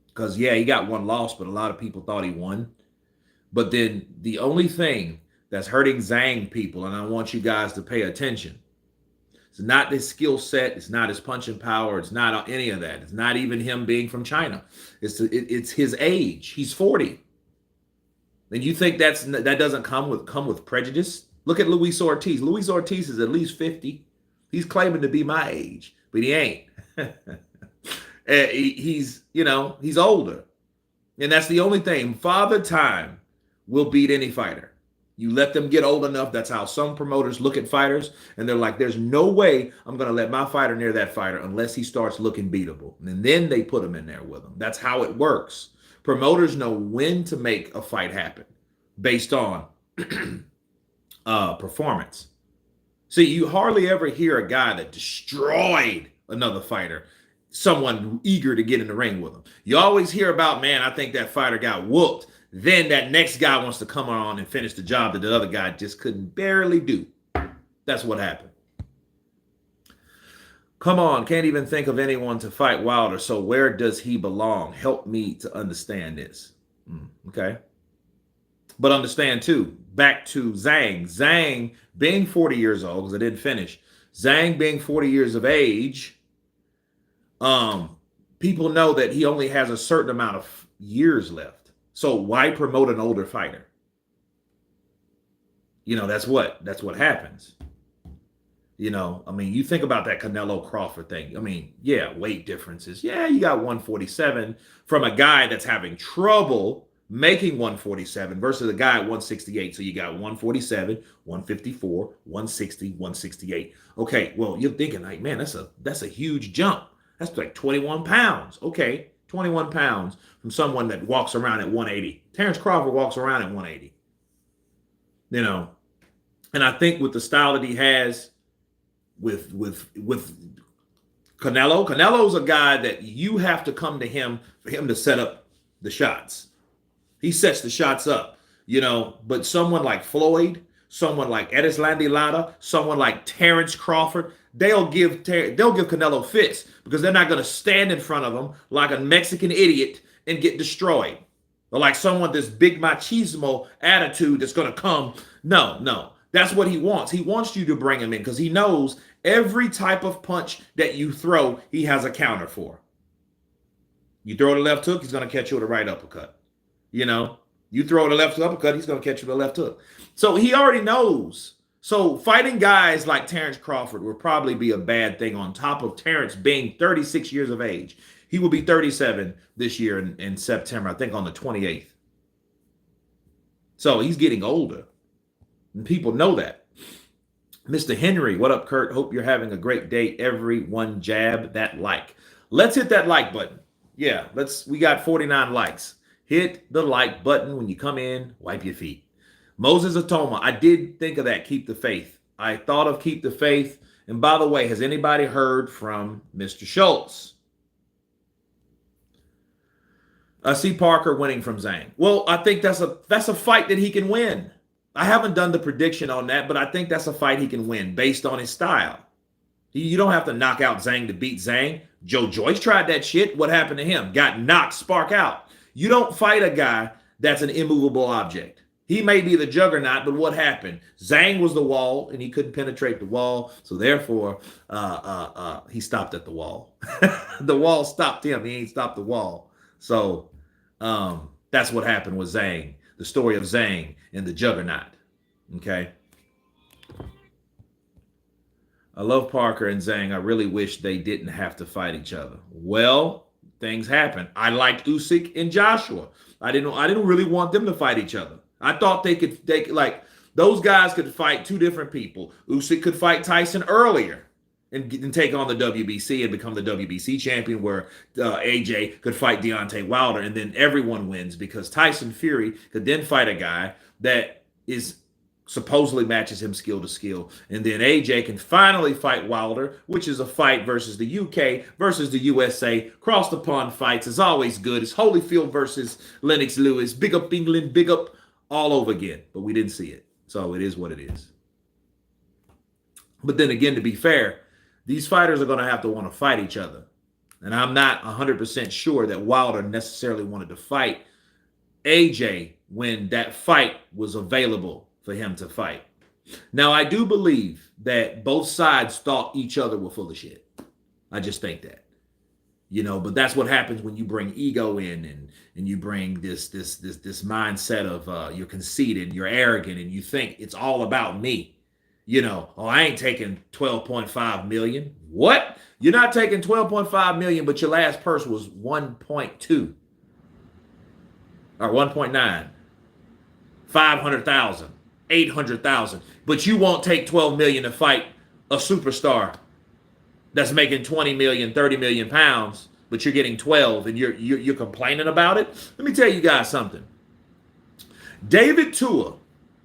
Because, yeah, he got one loss, but a lot of people thought he won. But then the only thing that's hurting Zhang people, and I want you guys to pay attention, it's not his skill set. It's not his punching power. It's not any of that. It's not even him being from China. It's his age. He's 40. And you think that doesn't come with prejudice? Look at Luis Ortiz. Luis Ortiz is at least 50. He's claiming to be my age, but he ain't. He's older. And that's the only thing. Father Time will beat any fighter. You let them get old enough. That's how some promoters look at fighters. And they're like, there's no way I'm going to let my fighter near that fighter unless he starts looking beatable. And then they put him in there with him. That's how it works. Promoters know when to make a fight happen based on performance. See, you hardly ever hear a guy that destroyed another fighter, someone eager to get in the ring with him. You always hear about, man, I think that fighter got whooped. Then that next guy wants to come on and finish the job that the other guy just couldn't barely do. That's what happened. Come on, can't even think of anyone to fight Wilder. So where does he belong? Help me to understand this. Okay. But understand too, back to Zhang. Zhang being 40 years old, because I didn't finish. Zhang being 40 years of age, people know that he only has a certain amount of years left. So why promote an older fighter? That's what happens. You think about that Canelo Crawford thing. Yeah, weight differences. Yeah, you got 147 from a guy that's having trouble making 147 versus a guy at 168. So you got 147, 154, 160, 168. Okay, well, you're thinking like, man, that's a huge jump. That's like 21 pounds. Okay, 21 pounds from someone that walks around at 180. Terrence Crawford walks around at 180. And I think with the style that he has with Canelo's a guy that you have to come to him for him to set up the shots. He sets the shots up, but someone like Floyd, someone like Erislandy Lara, someone like Terrence Crawford, they'll give Canelo fits because they're not going to stand in front of him like a Mexican idiot and get destroyed. Or like someone this big machismo attitude that's going to come. No. That's what he wants. He wants you to bring him in because he knows every type of punch that you throw, he has a counter for. You throw the left hook, he's going to catch you with a right uppercut. You throw the left uppercut, he's going to catch you with a left hook. So he already knows. So fighting guys like Terrence Crawford would probably be a bad thing on top of Terrence being 36 years of age. He will be 37 this year in September, I think on the 28th. So he's getting older. And people know that. Mr. Henry, what up, Kurt? Hope you're having a great day. Everyone jab that like. Let's hit that like button. Yeah, we got 49 likes. Hit the like button when you come in. Wipe your feet. Moses Atoma, I did think of that. Keep the faith. I thought of keep the faith. And by the way, has anybody heard from Mr. Schultz? I see Parker winning from Zhang. Well, I think that's a fight that he can win. I haven't done the prediction on that, but I think that's a fight he can win based on his style. You don't have to knock out Zhang to beat Zhang. Joe Joyce tried that shit. What happened to him? Got knocked spark out. You don't fight a guy that's an immovable object. He may be the juggernaut, but what happened? Zhang was the wall, and he couldn't penetrate the wall, so therefore he stopped at the wall. The wall stopped him. He ain't stopped the wall. So that's what happened with Zhang. The story of Zhang and the juggernaut. Okay. I love Parker and Zhang. I really wish they didn't have to fight each other. Well, things happen. I liked Usyk and Joshua. I didn't really want them to fight each other. I thought they could those guys could fight two different people. Usyk could fight Tyson earlier and take on the WBC and become the WBC champion, where AJ could fight Deontay Wilder, and then everyone wins because Tyson Fury could then fight a guy that is supposedly matches him skill to skill. And then AJ can finally fight Wilder, which is a fight versus the UK versus the USA. Cross the pond fights is always good. It's Holyfield versus Lennox Lewis. Big up England, big up all over again, but we didn't see it. So it is what it is. But then again, to be fair, these fighters are going to have to want to fight each other. And I'm not 100% sure that Wilder necessarily wanted to fight AJ when that fight was available for him to fight. Now, I do believe that both sides thought each other were full of shit. I just think that. But that's what happens when you bring ego in and you bring this mindset of you're conceited, you're arrogant, and you think it's all about me. I ain't taking 12.5 million. What? You're not taking 12.5 million, but your last purse was 1.2 or 1.9, 500,000, 800,000. But you won't take 12 million to fight a superstar that's making 20 million, 30 million pounds, but you're getting 12 and you're complaining about it. Let me tell you guys something. David Tua,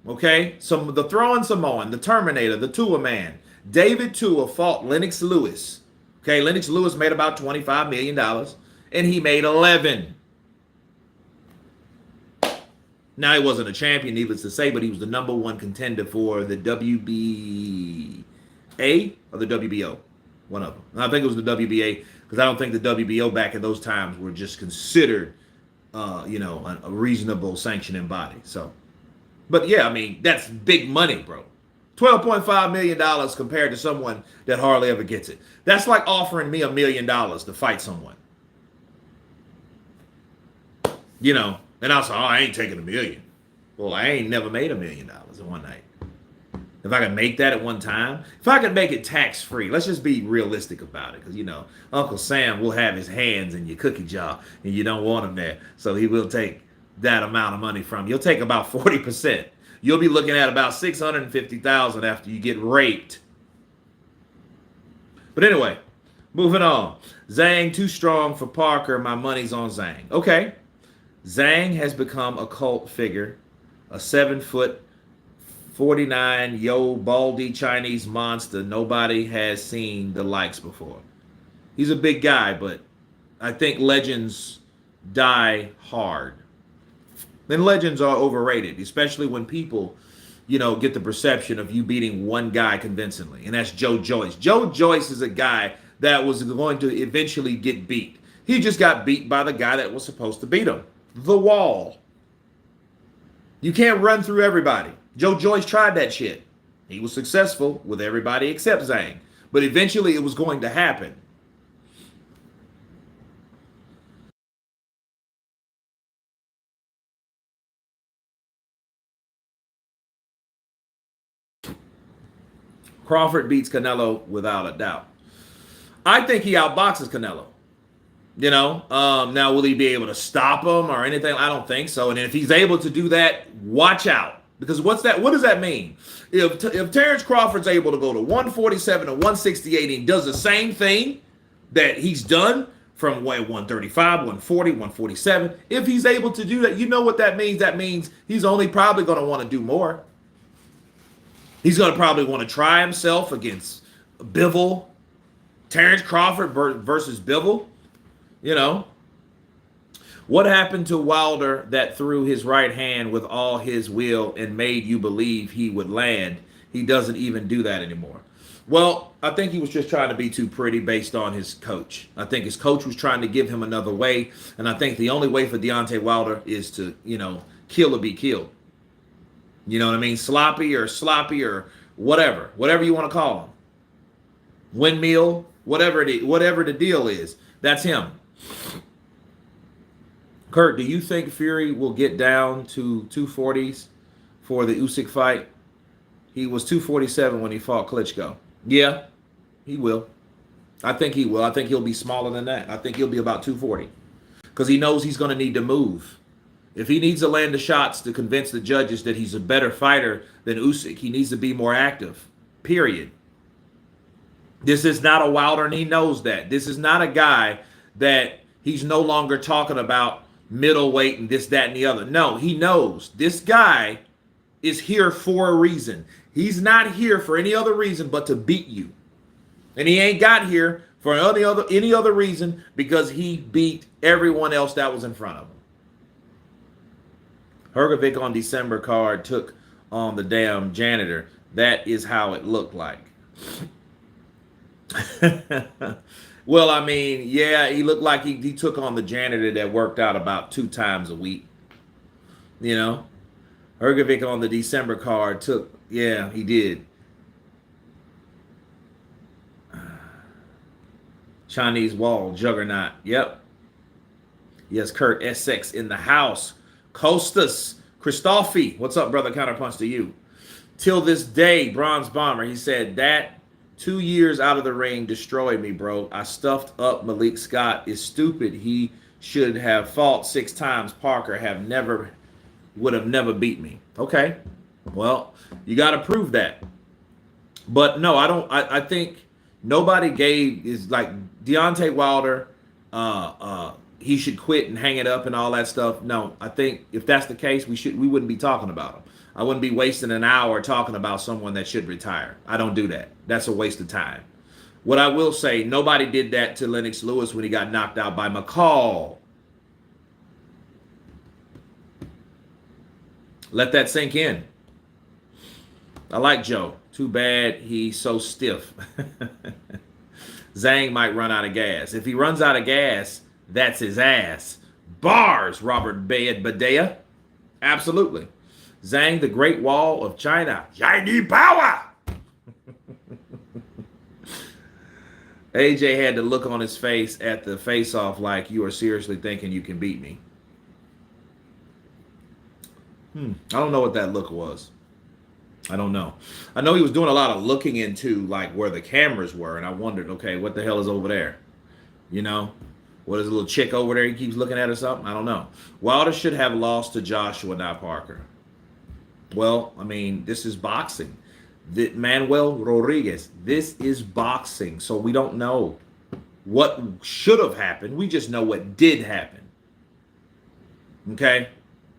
okay, the throwing Samoan, the Terminator, the Tua man. David Tua fought Lennox Lewis. Okay, Lennox Lewis made about $25 million and he made 11. Now, he wasn't a champion, needless to say, but he was the number one contender for the WBA or the WBO. One of them. And I think it was the WBA because I don't think the WBO back in those times were just considered, a reasonable sanctioning body. So, but yeah, I mean, that's big money, bro. $12.5 million compared to someone that hardly ever gets it. That's like offering me $1 million to fight someone. And I was like, I ain't taking $1 million. Well, I ain't never made $1 million in one night. If I could make that at one time, if I could make it tax-free, let's just be realistic about it. Because, Uncle Sam will have his hands in your cookie jar and you don't want him there. So he will take that amount of money from you. He'll take about 40%. You'll be looking at about $650,000 after you get raped. But anyway, moving on. Zhang too strong for Parker. My money's on Zhang. Okay. Zhang has become a cult figure, a 7'49" baldy Chinese monster nobody has seen the likes before. He's a big guy, but I think legends die hard. And legends are overrated, especially when people, get the perception of you beating one guy convincingly, and that's Joe Joyce. Joe Joyce is a guy that was going to eventually get beat. He just got beat by the guy that was supposed to beat him. The Wall. You can't run through everybody. Joe Joyce tried that shit. He was successful with everybody except Zhang. But eventually it was going to happen. Crawford beats Canelo without a doubt. I think he outboxes Canelo. Now will he be able to stop him or anything? I don't think so. And if he's able to do that, watch out. Because what does that mean? If Terrence Crawford's able to go to 147 to 168 and he does the same thing that he's done from 135, 140, 147, if he's able to do that, you know what that means? That means he's only probably going to want to do more. He's going to probably want to try himself against Bivol, Terrence Crawford versus Bivol. What happened to Wilder that threw his right hand with all his will and made you believe he would land? He doesn't even do that anymore. Well, I think he was just trying to be too pretty based on his coach. I think his coach was trying to give him another way. And I think the only way for Deontay Wilder is to, kill or be killed. You know what I mean? Sloppy or whatever you want to call him. Windmill, whatever the deal is. That's him. Kurt, do you think Fury will get down to 240s for the Usyk fight? He was 247 when he fought Klitschko. Yeah, he will. I think he will. I think he'll be smaller than that. I think he'll be about 240 because he knows he's going to need to move. If he needs to land the shots to convince the judges that he's a better fighter than Usyk, he needs to be more active, period. This is not a Wilder, and he knows that. This is not a guy that he's no longer talking about middleweight and this, that, and the other. No, he knows this guy is here for a reason. He's not here for any other reason but to beat you. And he ain't got here for any other reason because he beat everyone else that was in front of him. Hergovic on December card took on the damn janitor. That is how it looked like. Well, I mean, yeah, he looked like he took on the janitor that worked out about 2 times a week. You know, Hergovic on the December card took, yeah, he did. Chinese wall juggernaut. Yep. Yes, Kurt Essex in the house. Costas Christofi. What's up, brother? Counterpunch to you. Till this day, Bronze Bomber. He said that 2 years out of the ring destroyed me, bro. I stuffed up Malik Scott. Is stupid. He should have fought 6 times. Parker would have never beat me. Okay. Well, you got to prove that. But no, I don't. I think nobody is like Deontay Wilder. He should quit and hang it up and all that stuff. No, I think if that's the case, we wouldn't be talking about him. I wouldn't be wasting an hour talking about someone that should retire. I don't do that. That's a waste of time. What I will say, nobody did that to Lennox Lewis when he got knocked out by McCall. Let that sink in. I like Joe. Too bad he's so stiff. Zhang might run out of gas. If he runs out of gas, that's his ass. Bars, Robert Badea. Absolutely. Zhang, the Great Wall of China. Chinese power. AJ had the look on his face at the face-off like, you are seriously thinking you can beat me. I don't know what that look was. I don't know. I know he was doing a lot of looking into like where the cameras were, and I wondered, okay, what the hell is over there? You know? What is a little chick over there he keeps looking at or something? I don't know. Wilder should have lost to Joshua, not Parker. Well, I mean, this is boxing. Manuel Rodriguez, this is boxing. So we don't know what should have happened. We just know what did happen. Okay?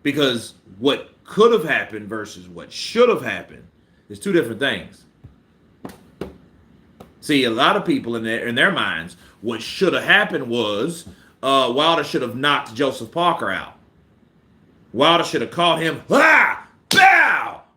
Because what could have happened versus what should have happened is 2 different things. See, a lot of people in their minds, what should have happened was Wilder should have knocked Joseph Parker out. Wilder should have caught him, bow,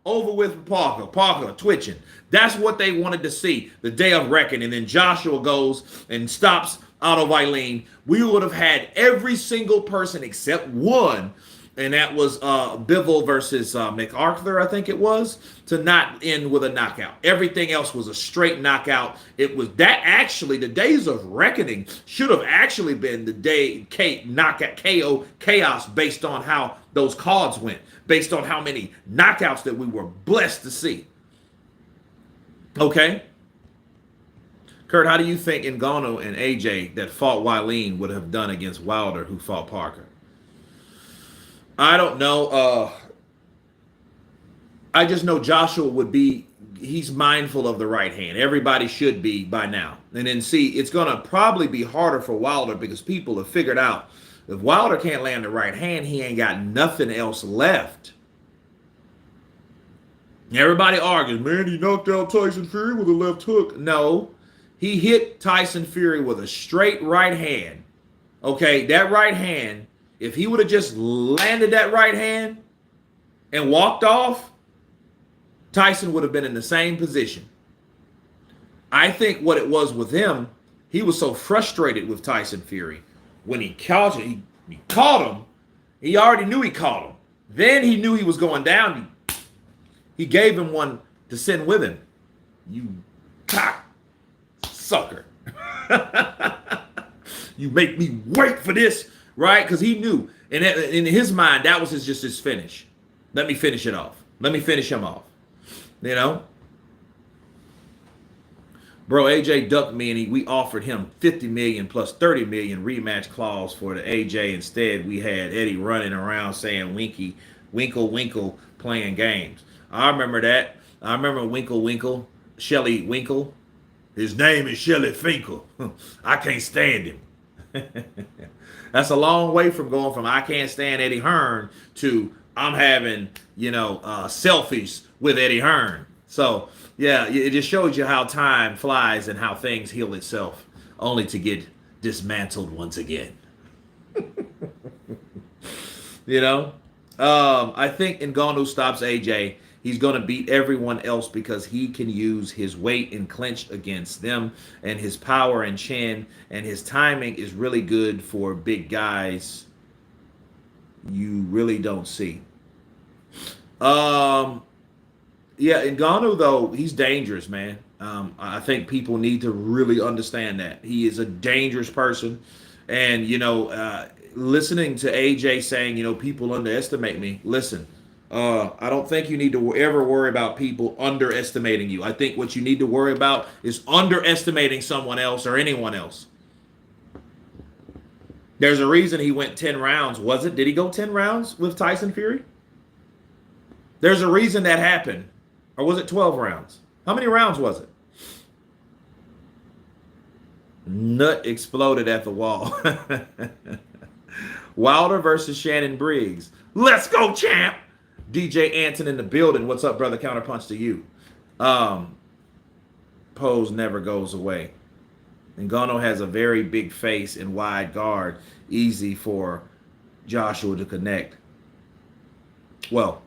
over with Parker. Parker twitching. That's what they wanted to see, the day of reckoning. And then Joshua goes and stops Otto Wallin. We would have had every single person except one, and that was Bivol versus MacArthur, I think it was, to not end with a knockout. Everything else was a straight knockout. It was that actually, the days of reckoning should have actually been the day knockout KO chaos based on how those cards went, based on how many knockouts that we were blessed to see. Okay? Kurt, how do you think Ngannou and AJ that fought Wallin would have done against Wilder who fought Parker? I don't know. I just know Joshua he's mindful of the right hand. Everybody should be by now. And then see, it's going to probably be harder for Wilder because people have figured out if Wilder can't land the right hand, he ain't got nothing else left. Everybody argues, man, he knocked out Tyson Fury with a left hook. No, he hit Tyson Fury with a straight right hand. Okay, that right hand, if he would have just landed that right hand and walked off, Tyson would have been in the same position. I think what it was with him, he was so frustrated with Tyson Fury. When he caught him, he already knew he caught him. Then he knew he was going down. He gave him one to send with him. You cock sucker. You make me wait for this. Right? Because he knew. And in his mind, that was just his finish. Let me finish it off. Let me finish him off. You know? Bro, AJ ducked me and we offered him $50 million plus $30 million rematch clause for the AJ. Instead, we had Eddie running around saying Winkle, playing games. I remember that. I remember Winkle, Shelly Winkle. His name is Shelly Finkel. I can't stand him. That's a long way from going from I can't stand Eddie Hearn to I'm having, selfies with Eddie Hearn. So, yeah, it just shows you how time flies and how things heal itself only to get dismantled once again. I think Ngannou stops AJ. He's going to beat everyone else because he can use his weight and clinch against them, and his power and chin, and his timing is really good for big guys you really don't see. Um, yeah, Ngannou though, he's dangerous, man. I think people need to really understand that he is a dangerous person, and listening to AJ saying, people underestimate me. Listen, I don't think you need to ever worry about people underestimating you. I think what you need to worry about is underestimating someone else or anyone else. There's a reason he went 10 rounds, was it? Did he go 10 rounds with Tyson Fury? There's a reason that happened. Or was it 12 rounds? How many rounds was it? Nut exploded at the wall. Wilder versus Shannon Briggs. Let's go, champ. DJ Anton in the building. What's up, brother? Counterpunch to you. Pose never goes away. Ngannou has a very big face and wide guard. Easy for Joshua to connect. Well,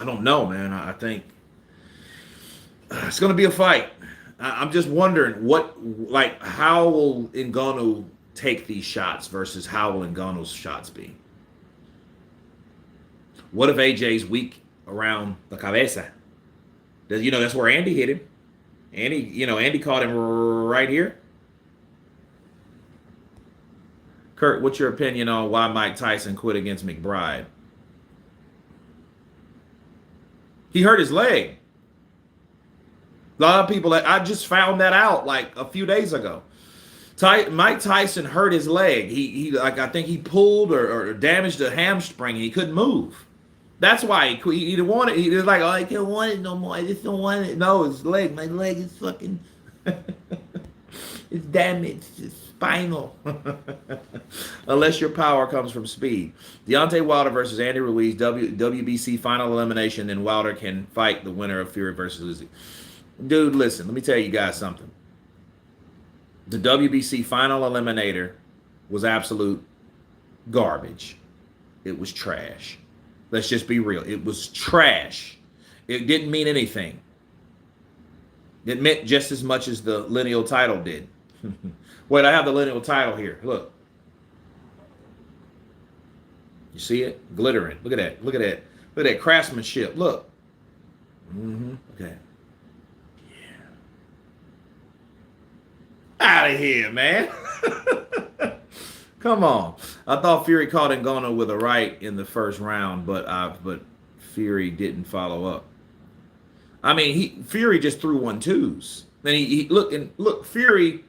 I don't know, man. I think it's going to be a fight. I'm just wondering how will Ngannou take these shots versus how will Ngannou's shots be? What if AJ's weak around the cabeza? That's where Andy hit him. Andy caught him right here. Kurt, what's your opinion on why Mike Tyson quit against McBride? He hurt his leg. A lot of people, I just found that out like a few days ago. Mike Tyson hurt his leg. I think he pulled or damaged a hamstring and he couldn't move. That's why he quit. He didn't want it. He was like, oh, I can't want it no more. I just don't want it. No, his leg. My leg is fucking it's damaged. It's spinal. Unless your power comes from speed. Deontay Wilder versus Andy Ruiz, WBC final elimination, and Wilder can fight the winner of Fury versus Uzi. Dude, listen, let me tell you guys something. The WBC final eliminator was absolute garbage. It was trash. Let's just be real. It was trash. It didn't mean anything. It meant just as much as the lineal title did. Wait, I have the lineal title here. Look. You see it? Glittering. Look at that. Look at that. Look at that craftsmanship. Look. Okay. Out of here, man. Come on. I thought Fury caught Ngannou with a right in the first round, but Fury didn't follow up. I mean, Fury just threw 1-2s. Then look, Fury,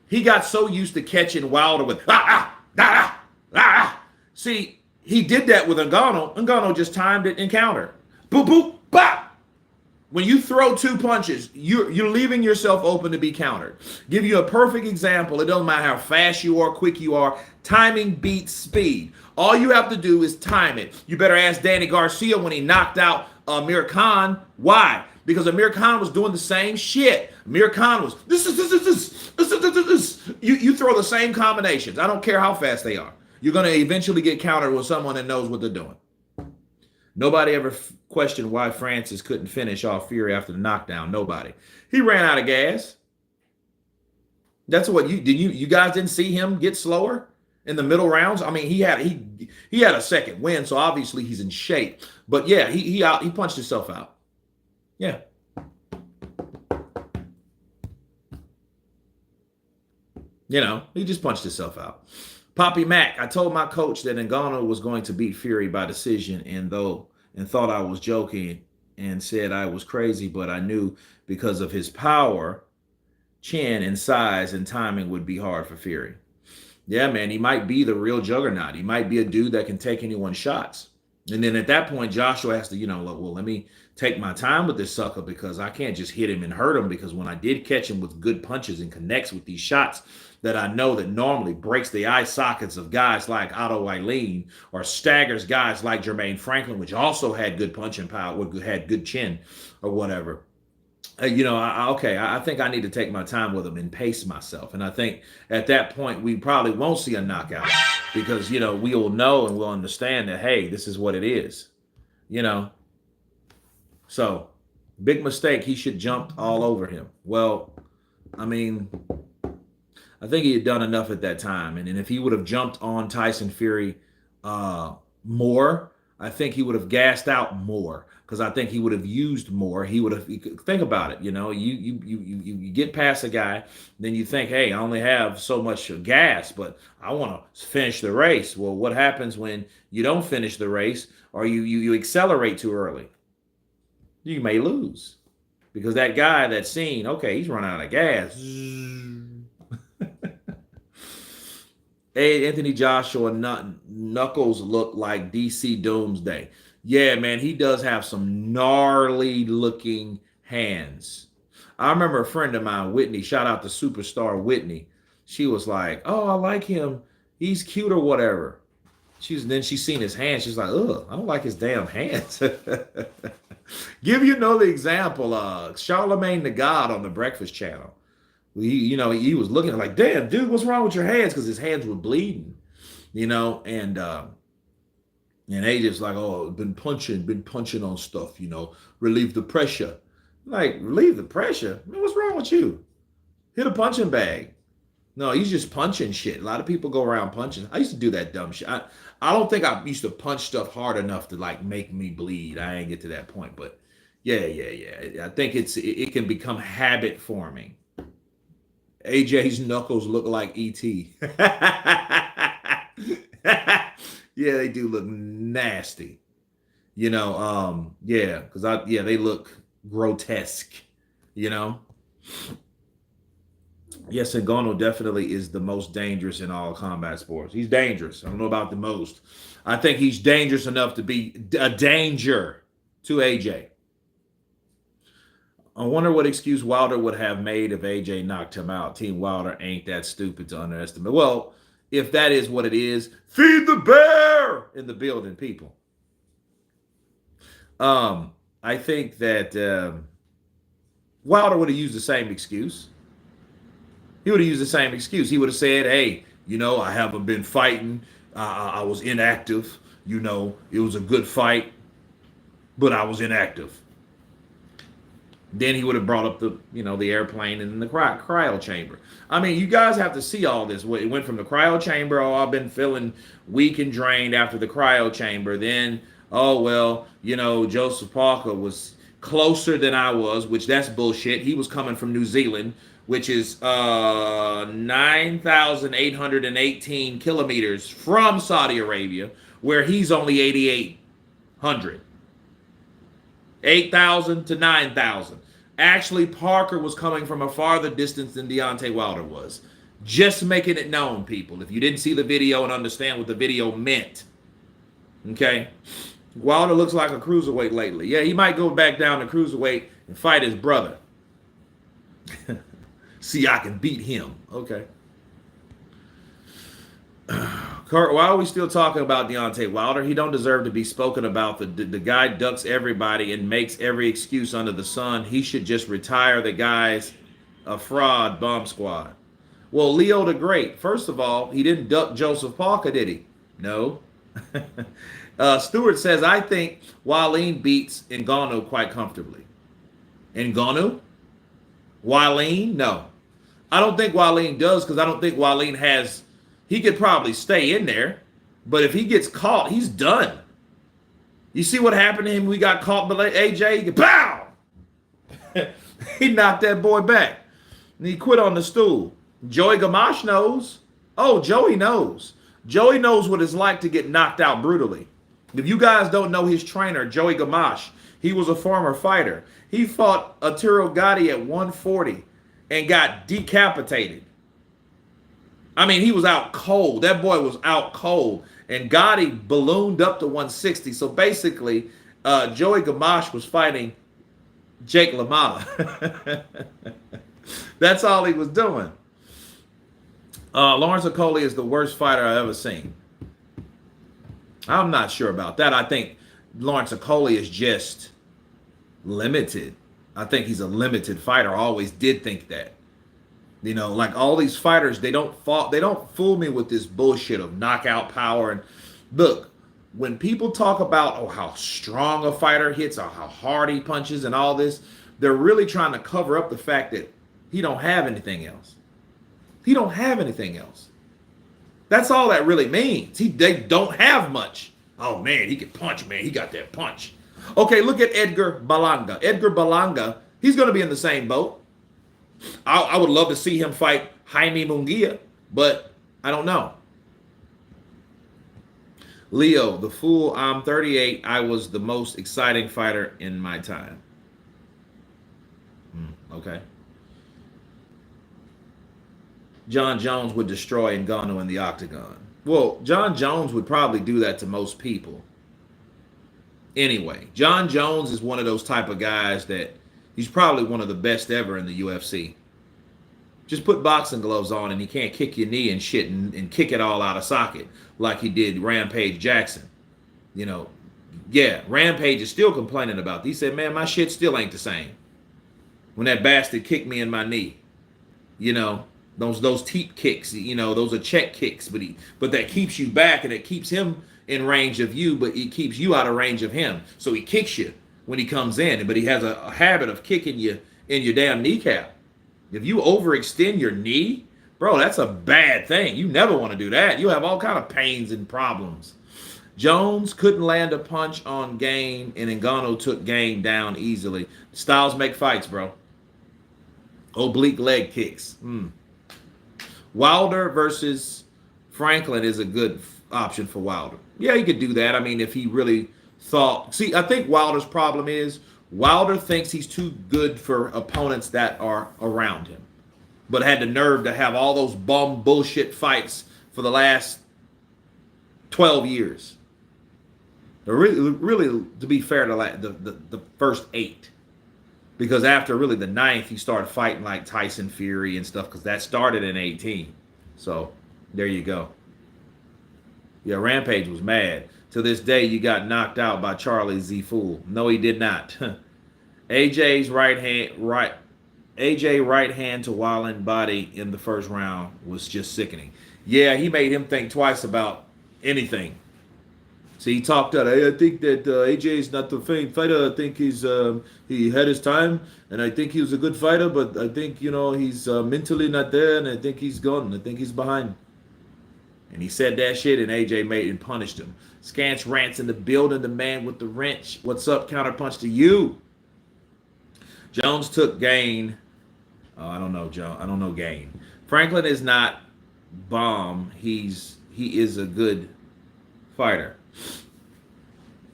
he got so used to catching Wilder with See, he did that with Ngannou. Ngannou just timed it and countered. Boop, boop, bop. When you throw 2 punches, you're leaving yourself open to be countered. Give you a perfect example. It doesn't matter how fast you are, quick you are. Timing beats speed. All you have to do is time it. You better ask Danny Garcia when he knocked out Amir Khan. Why? Because Amir Khan was doing the same shit. Amir Khan was this. You throw the same combinations. I don't care how fast they are. You're going to eventually get countered with someone that knows what they're doing. Nobody ever questioned why Francis couldn't finish off Fury after the knockdown. Nobody. He ran out of gas. That's what you guys didn't see him get slower in the middle rounds. I mean, he had a second win, so obviously he's in shape. But yeah, he punched himself out. Yeah. He just punched himself out. Poppy Mac, I told my coach that Ngannou was going to beat Fury by decision, and thought I was joking and said I was crazy, but I knew because of his power, chin, and size and timing would be hard for Fury. Yeah, man, he might be the real juggernaut. He might be a dude that can take anyone's shots. And then at that point, Joshua has to, well, let me take my time with this sucker because I can't just hit him and hurt him, because when I did catch him with good punches and connects with these shots that I know that normally breaks the eye sockets of guys like Otto Eileen or staggers guys like Jermaine Franklin, which also had good punching power, had good chin or whatever. I think I need to take my time with him and pace myself. And I think at that point, we probably won't see a knockout because, we'll know and we'll understand that, hey, this is what it is, you know. So, big mistake. He should jump all over him. Well, I mean, I think he had done enough at that time. And if he would have jumped on Tyson Fury more, I think he would have gassed out more because I think he would have used more. He would have think about it. You get past a guy, then you think, hey, I only have so much gas, but I want to finish the race. Well, what happens when you don't finish the race or you accelerate too early? You may lose because that guy that's seen, okay, he's running out of gas. Hey, Anthony Joshua knuckles look like DC Doomsday. Yeah, man, he does have some gnarly looking hands. I remember a friend of mine, Whitney, shout out to superstar Whitney. She was like, "Oh, I like him. He's cute or whatever." Then she's seen his hands. She's like, "Ugh, I don't like his damn hands." Give you another example. Charlemagne the God on the Breakfast Channel. He was looking like, damn, dude, what's wrong with your hands? Because his hands were bleeding, and AJ's like, oh, been punching on stuff, relieve the pressure. Like, relieve the pressure? Man, what's wrong with you? Hit a punching bag. No, he's just punching shit. A lot of people go around punching. I used to do that dumb shit. I don't think I used to punch stuff hard enough to like make me bleed. I ain't get to that point, but yeah. I think it can become habit forming. AJ's knuckles look like E.T. Yeah, they do look nasty. Because they look grotesque, Yes, Ngannou definitely is the most dangerous in all combat sports. He's dangerous. I don't know about the most. I think he's dangerous enough to be a danger to AJ. I wonder what excuse Wilder would have made if AJ knocked him out. Team Wilder ain't that stupid to underestimate. Well, if that is what it is, feed the bear in the building, people. I think that Wilder would have used the same excuse. He would have used the same excuse. He would have said, hey, I haven't been fighting. I was inactive. It was a good fight, but I was inactive. Then he would have brought up the airplane and the cryo chamber. I mean, you guys have to see all this. It went from the cryo chamber, oh, I've been feeling weak and drained after the cryo chamber. Then, oh, well, Joseph Parker was closer than I was, which that's bullshit. He was coming from New Zealand, which is 9,818 kilometers from Saudi Arabia, where he's only 8,800. 8,000 to 9,000. Actually, Parker was coming from a farther distance than Deontay Wilder was. Just making it known, people. If you didn't see the video and understand what the video meant. Okay? Wilder looks like a cruiserweight lately. Yeah, he might go back down to cruiserweight and fight his brother. See, I can beat him. Okay. Kurt, why are we still talking about Deontay Wilder? He don't deserve to be spoken about. The guy ducks everybody and makes every excuse under the sun. He should just retire. The guy's a fraud bomb squad. Well, Leo the Great, first of all, he didn't duck Joseph Parker, did he? No. Stewart says, I think Wallin beats Ngannou quite comfortably. Ngannou? Wallin? No. I don't think Wallin does because I don't think Wallin has... He could probably stay in there, but if he gets caught, he's done. You see what happened to him? We got caught by AJ. He pow! He knocked that boy back. And he quit on the stool. Joey Gamache knows. Oh, Joey knows. Joey knows what it's like to get knocked out brutally. If you guys don't know his trainer, Joey Gamache, he was a former fighter. He fought Arturo Gatti at 140 and got decapitated. I mean, he was out cold. That boy was out cold. And Gotti ballooned up to 160. So basically, Joey Gamache was fighting Jake LaMotta. That's all he was doing. Lawrence Okolie is the worst fighter I've ever seen. I'm not sure about that. I think Lawrence Okolie is just limited. I think he's a limited fighter. I always did think that. You know, like all these fighters, they don't fool me with this bullshit of knockout power. And look, when people talk about how strong a fighter hits or how hard he punches and all this, they're really trying to cover up the fact that he don't have anything else. He don't have anything else. That's all that really means. They don't have much. Oh man, he can punch, man. He got that punch. Okay, look at Edgar Berlanga. Edgar Berlanga, he's going to be in the same boat. I would love to see him fight Jaime Munguia, but I don't know. Leo, the fool, I'm 38. I was the most exciting fighter in my time. Okay. John Jones would destroy Ngannou in the octagon. Well, John Jones would probably do that to most people. Anyway, John Jones is one of those type of guys that he's probably one of the best ever in the UFC. Just put boxing gloves on and he can't kick your knee and shit and kick it all out of socket like he did Rampage Jackson. You know, yeah, Rampage is still complaining about this. He said, man, my shit still ain't the same. When that bastard kicked me in my knee. You know, those teep kicks, you know, those are check kicks, but that keeps you back and it keeps him in range of you, but it keeps you out of range of him. So he kicks you when he comes in, but he has a habit of kicking you in your damn kneecap. If you overextend your knee, bro, that's a bad thing. You never want to do that. You have all kind of pains and problems. Jones couldn't land a punch on Gane, and Ngannou took Gane down easily. Styles make fights, bro. Oblique leg kicks. Wilder versus Franklin is a good option for Wilder. Yeah, he could do that. I mean, if he really thought... See, I think Wilder's problem is Wilder thinks he's too good for opponents that are around him, but had the nerve to have all those bum bullshit fights for the last 12 years. Really, to be fair, the first 8. Because after really the 9th, he started fighting like Tyson Fury and stuff because that started in 18. So there you go. Yeah, Rampage was mad. To this day, you got knocked out by Charlie Z Fool. No, he did not. AJ right hand to Wallen body in the first round was just sickening. Yeah, he made him think twice about anything. So he talked out. I think that AJ is not the faint fighter. I think he had his time, and I think he was a good fighter. But I think he's mentally not there, and I think he's gone. I think he's behind. And he said that shit, and AJ made and punished him. Scance rants in the building. The man with the wrench. What's up? Counterpunch to you. Jones took Gane. Oh, I don't know, Joe. I don't know Gane. Franklin is not bomb. He is a good fighter.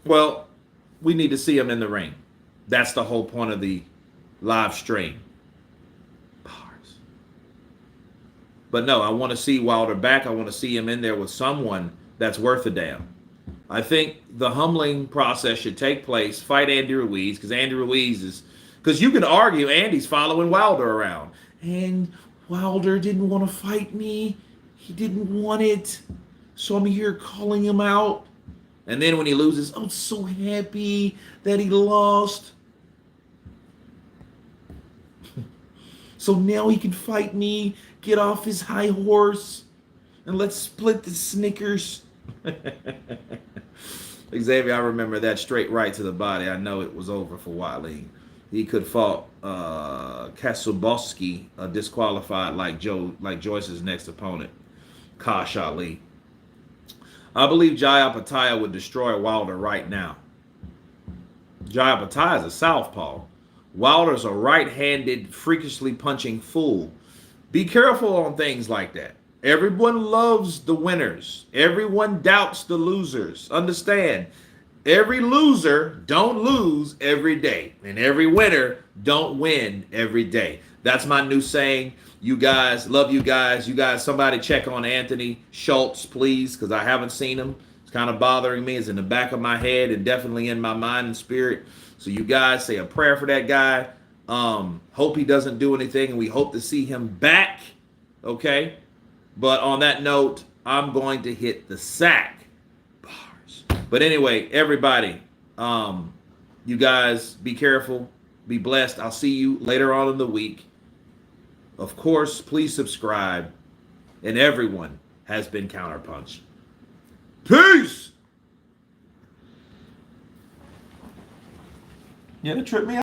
Well, we need to see him in the ring. That's the whole point of the live stream. Bars. But no, I want to see Wilder back. I want to see him in there with someone that's worth a damn. I think the humbling process should take place. Fight Andy Ruiz, because Andy Ruiz is... Because you can argue Andy's following Wilder around. And Wilder didn't want to fight me. He didn't want it. So I'm here calling him out. And then when he loses, I'm so happy that he lost. So now he can fight me, get off his high horse, and let's split the Snickers. Xavier, I remember that straight right to the body. I know it was over for Wiley. He could fought Kasubowski, disqualified like Joyce's next opponent, Kash Ali. I believe Jaya Pattaya would destroy Wilder right now. Jaya Pattaya is a southpaw. Wilder's a right-handed, freakishly punching fool. Be careful on things like that. Everyone loves the winners. Everyone doubts the losers. Understand, every loser don't lose every day. And every winner don't win every day. That's my new saying. You guys, love you guys. You guys, somebody check on Anthony Schultz, please, because I haven't seen him. It's kind of bothering me. It's in the back of my head and definitely in my mind and spirit. So you guys say a prayer for that guy. Hope he doesn't do anything, and we hope to see him back. Okay? But on that note, I'm going to hit the sack. Bars. But anyway, everybody, you guys be careful. Be blessed. I'll see you later on in the week. Of course, please subscribe. And everyone has been counterpunched. Peace! Yeah, it tripped me out.